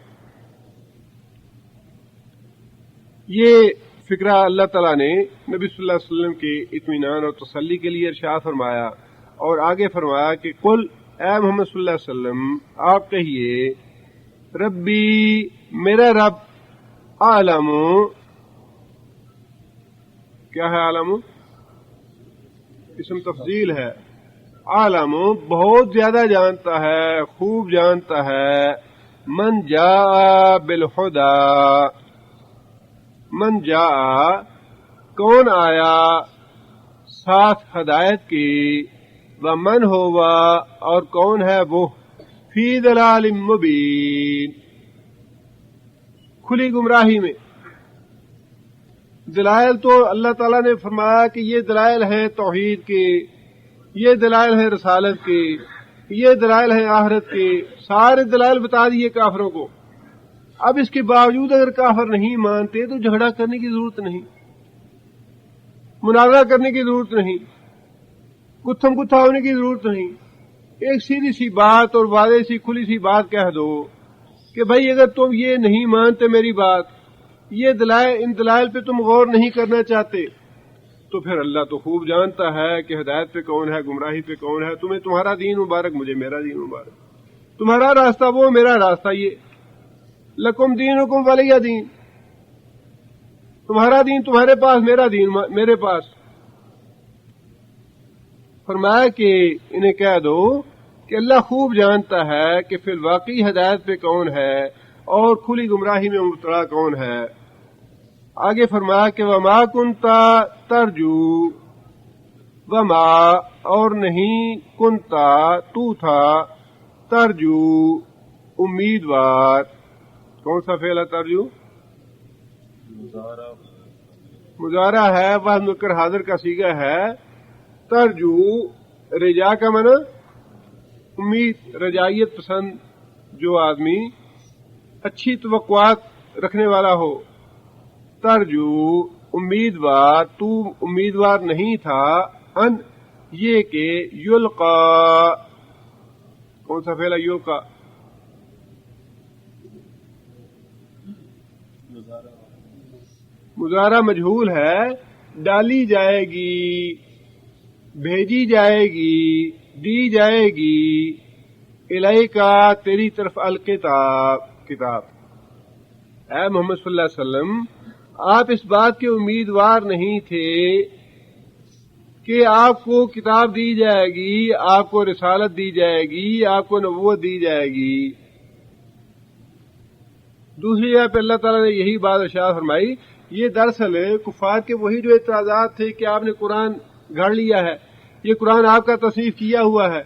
یہ فکرہ اللہ تعالیٰ نے نبی صلی اللہ علیہ وسلم کے اطمینان اور تسلی کے لیے ارشاد فرمایا، اور آگے فرمایا کہ قل، اے محمد صلی اللہ علیہ وسلم آپ کہیے، ربی میرا رب عالم کیا ہے؟ عالم اسم تفضیل ہے. عالم بہت زیادہ جانتا ہے، خوب جانتا ہے. من جاء بالہدی، من جاء کون آیا ساتھ ہدایت کی، ومن ہوا اور کون ہے وہ، فی ضلال مبین کھلی گمراہی میں. دلائل تو اللہ تعالیٰ نے فرمایا کہ یہ دلائل ہیں توحید کے، یہ دلائل ہیں رسالت کے، یہ دلائل ہیں آخرت کے، سارے دلائل بتا دیے کافروں کو. اب اس کے باوجود اگر کافر نہیں مانتے تو جھگڑا کرنے کی ضرورت نہیں، مناظرہ کرنے کی ضرورت نہیں، گتھم گتھا ہونے کی ضرورت نہیں. ایک سیدھی سی بات اور واضح سی کھلی سی بات کہہ دو کہ بھائی اگر تم یہ نہیں مانتے میری بات، یہ دلائل، ان دلائل پہ تم غور نہیں کرنا چاہتے، تو پھر اللہ تو خوب جانتا ہے کہ ہدایت پہ کون ہے، گمراہی پہ کون ہے. تمہیں تمہارا دین مبارک، مجھے میرا دین مبارک. تمہارا راستہ وہ، میرا راستہ یہ. لکم دینکم ولی دین، تمہارا دین تمہارے پاس، میرا دین میرے پاس. فرمایا کہ انہیں کہہ دو کہ اللہ خوب جانتا ہے کہ فی الواقعی ہدایت پہ کون ہے اور کھلی گمراہی میں مبتلا کون ہے. آگے فرمایا کہ وما کنتا ترجو، وما اور نہیں، کنتا تو تھا، ترجو امیدوار. کون سا فعل ہے ترجو؟ مضارع ہے، وہ مذکر حاضر کا صیغہ ہے. ترجو رجا کا معنی امید، رجائیت پسند جو آدمی اچھی توقعات رکھنے والا ہو. ترجو امیدوار، تو امیدوار نہیں تھا، ان یہ کہ یلقا. کون سا فعل ہے یلقا؟ مضارع مجہول ہے، ڈالی جائے گی، بھیجی جائے گی، دی جائے گی، الیکا تیری طرف، الکتاب کتاب. اے محمد صلی اللہ علیہ وسلم آپ اس بات کے امیدوار نہیں تھے کہ آپ کو کتاب دی جائے گی، آپ کو رسالت دی جائے گی، آپ کو نبوت دی جائے گی. دوسری جگہ پہ اللہ تعالیٰ نے یہی بات ارشاد فرمائی. یہ دراصل کفار کے وہی جو اعتراضات تھے کہ آپ نے قرآن گھڑ لیا ہے، یہ قرآن آپ کا تصنیف کیا ہوا ہے،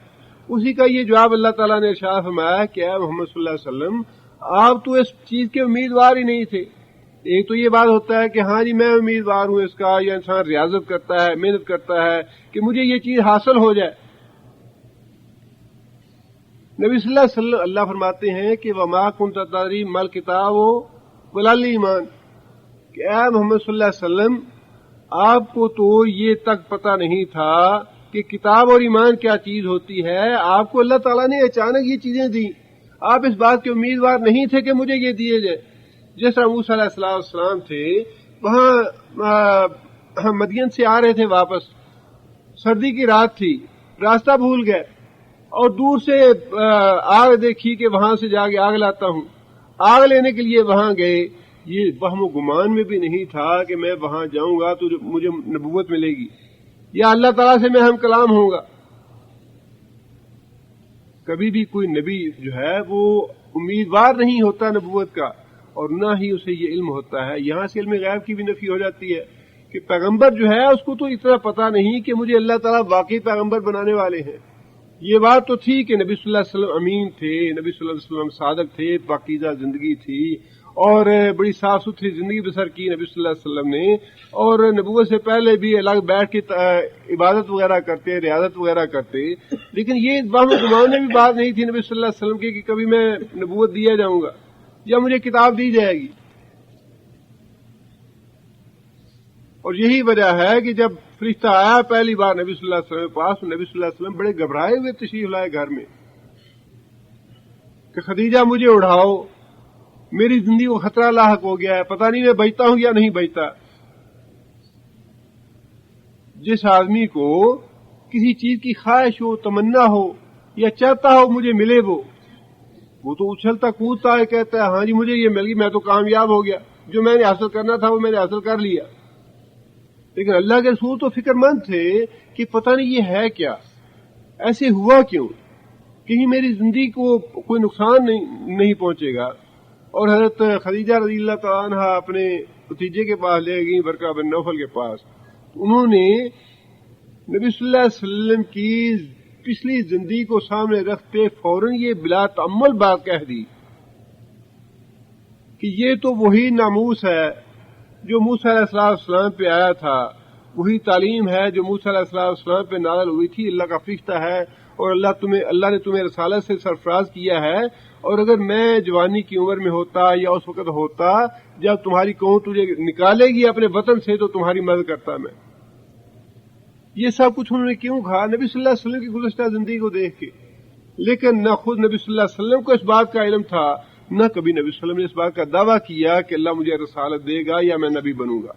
اسی کا یہ جواب اللہ تعالیٰ نے ارشاد فرمایا کہ اے محمد صلی اللہ علیہ وسلم آپ تو اس چیز کے امیدوار ہی نہیں تھے. ایک تو یہ بات ہوتا ہے کہ ہاں جی میں امیدوار ہوں اس کا، یا انسان ریاضت کرتا ہے، محنت کرتا ہے کہ مجھے یہ چیز حاصل ہو جائے. نبی صلی اللہ علیہ وسلم اللہ فرماتے ہیں کہ وما کنت تدری مل کتاب ولا ایمان، کہ اے محمد صلی اللہ علیہ وسلم آپ کو تو یہ تک پتہ نہیں تھا کہ کتاب اور ایمان کیا چیز ہوتی ہے. آپ کو اللہ تعالیٰ نے اچانک یہ چیزیں دی، آپ اس بات کے امیدوار نہیں تھے کہ مجھے یہ دیے جائے. جس طرح موسیٰ علیہ السلام تھے، وہاں مدین سے آ رہے تھے واپس، سردی کی رات تھی، راستہ بھول گئے اور دور سے آگ دیکھی کہ وہاں سے جا کے آگ لاتا ہوں. آگ لینے کے لیے وہاں گئے. یہ وہم و گمان میں بھی نہیں تھا کہ میں وہاں جاؤں گا تو مجھے نبوت ملے گی یا اللہ تعالیٰ سے میں ہم کلام ہوں گا. کبھی بھی کوئی نبی جو ہے وہ امیدوار نہیں ہوتا نبوت کا، اور نہ ہی اسے یہ علم ہوتا ہے. یہاں سے علم غیب کی بھی نفی ہو جاتی ہے کہ پیغمبر جو ہے اس کو تو اتنا پتہ نہیں کہ مجھے اللہ تعالیٰ واقعی پیغمبر بنانے والے ہیں. یہ بات تو تھی کہ نبی صلی اللہ علیہ وسلم امین تھے، نبی صلی اللہ علیہ وسلم صادق تھے، پاکیزہ زندگی تھی اور بڑی صاف ستھری زندگی بسر کی نبی صلی اللہ علیہ وسلم نے، اور نبوت سے پہلے بھی الگ بیٹھ کے عبادت وغیرہ کرتے، ریاضت وغیرہ کرتے. لیکن یہ وہم گمان میں بھی بات نہیں تھی نبی صلی اللہ علیہ وسلم کی کہ کبھی میں نبوت دیا جاؤں گا یا مجھے کتاب دی جائے گی. اور یہی وجہ ہے کہ جب فرشتہ آیا پہلی بار نبی صلی اللہ علیہ وسلم کے پاس، تو نبی صلی اللہ علیہ وسلم بڑے گھبرائے ہوئے تشریف لائے گھر میں کہ خدیجہ مجھے اڑھاؤ، میری زندگی کو خطرہ لاحق ہو گیا ہے، پتہ نہیں میں بچتا ہوں یا نہیں بچتا. جس آدمی کو کسی چیز کی خواہش ہو، تمنا ہو یا چاہتا ہو مجھے ملے وہ، وہ تو اچھلتا کودتا ہے، کہتا ہے ہاں جی مجھے یہ مل گئی، میں تو کامیاب ہو گیا، جو میں نے حاصل کرنا تھا وہ میں نے حاصل کر لیا۔ لیکن اللہ کے رسول تو فکر مند تھے کہ پتہ نہیں یہ ہے کیا، ایسے ہوا کیوں، کہیں میری زندگی کو کوئی نقصان نہیں پہنچے گا۔ اور حضرت خدیجہ رضی اللہ تعالیٰ عنہ اپنے بھتیجے کے پاس لے گئی، برقہ بن نوفل کے پاس، انہوں نے نبی صلی اللہ علیہ وسلم کی پچھلی زندگی کو سامنے رکھتے فوراً یہ بلا تأمل بات کہہ دی کہ یہ تو وہی ناموس ہے جو موسیٰ علیہ السلام پہ آیا تھا، وہی تعلیم ہے جو موسیٰ علیہ السلام پہ نازل ہوئی تھی، اللہ کا فرشتہ ہے، اور اللہ نے تمہیں رسالت سے سرفراز کیا ہے۔ اور اگر میں جوانی کی عمر میں ہوتا یا اس وقت ہوتا جب تمہاری قوم تجھے نکالے گی اپنے وطن سے تو تمہاری مدد کرتا میں۔ یہ سب کچھ انہوں نے کیوں کہا؟ نبی صلی اللہ علیہ وسلم کی گزشتہ زندگی کو دیکھ کے۔ لیکن نہ خود نبی صلی اللہ علیہ وسلم کو اس بات کا علم تھا، نہ کبھی نبی صلی اللہ علیہ وسلم نے اس بات کا دعویٰ کیا کہ اللہ مجھے رسالت دے گا یا میں نبی بنوں گا۔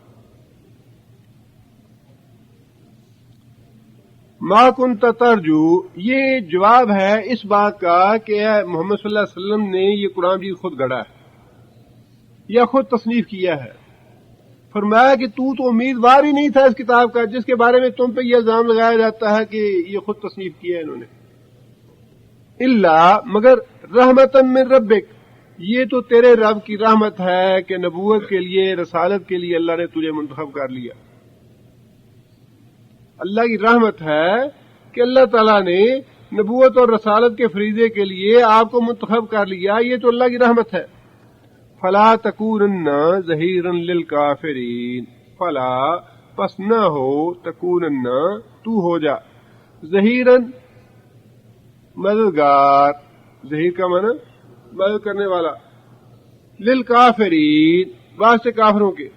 ما کنت ترجو، یہ جواب ہے اس بات کا کہ محمد صلی اللہ علیہ وسلم نے یہ قرآن بھی خود گڑھا ہے یا خود تصنیف کیا ہے۔ فرمایا کہ تو امیدوار ہی نہیں تھا اس کتاب کا جس کے بارے میں تم پہ یہ الزام لگایا جاتا ہے کہ یہ خود تصنیف کیا ہے انہوں نے۔ الا مگر رحمتن من ربک، یہ تو تیرے رب کی رحمت ہے کہ نبوت کے لیے، رسالت کے لیے اللہ نے تجھے منتخب کر لیا۔ اللہ کی رحمت ہے کہ اللہ تعالیٰ نے نبوت اور رسالت کے فریضے کے لیے آپ کو منتخب کر لیا، یہ تو اللہ کی رحمت ہے۔ فلا تکونن ظہیرا للکافرین، فلا پس نہ ہو، تکونن تو ہو جا، ظہیرا مددگار، ظہیر کا معنی مدد کرنے والا، للکافرین واسطے کافروں کے۔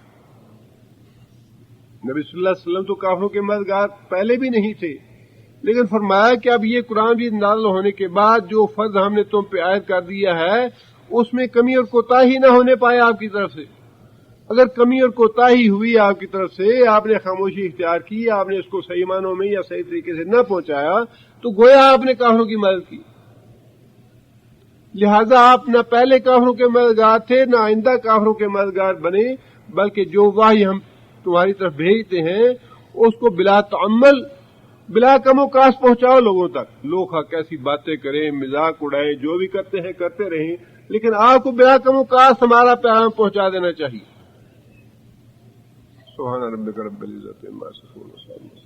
نبی صلی اللہ علیہ وسلم تو کافروں کے مددگار پہلے بھی نہیں تھے، لیکن فرمایا کہ اب یہ قرآن بھی نازل ہونے کے بعد جو فرض ہم نے تم پہ عائد کر دیا ہے اس میں کمی اور کوتاہی نہ ہونے پائے آپ کی طرف سے۔ اگر کمی اور کوتاہی ہوئی آپ کی طرف سے، آپ نے خاموشی اختیار کی، آپ نے اس کو صحیح معنوں میں یا صحیح طریقے سے نہ پہنچایا تو گویا آپ نے کافروں کی مدد کی۔ لہذا آپ نہ پہلے کافروں کے مددگار تھے، نہ آئندہ کافروں کے مددگار بنے، بلکہ جو وحی ہم تمہاری طرف بھیجتے ہیں اس کو بلا تعمل، بلا کم و کاس پہنچاؤ لوگوں تک۔ لوگ کیسی باتیں کریں، مذاق اڑائیں، جو بھی کرتے ہیں کرتے رہیں، لیکن آپ کو بلا کم و کاس ہمارا پیغام پہنچا دینا چاہیے۔ سبحان ربک رب العزت عما یصفون۔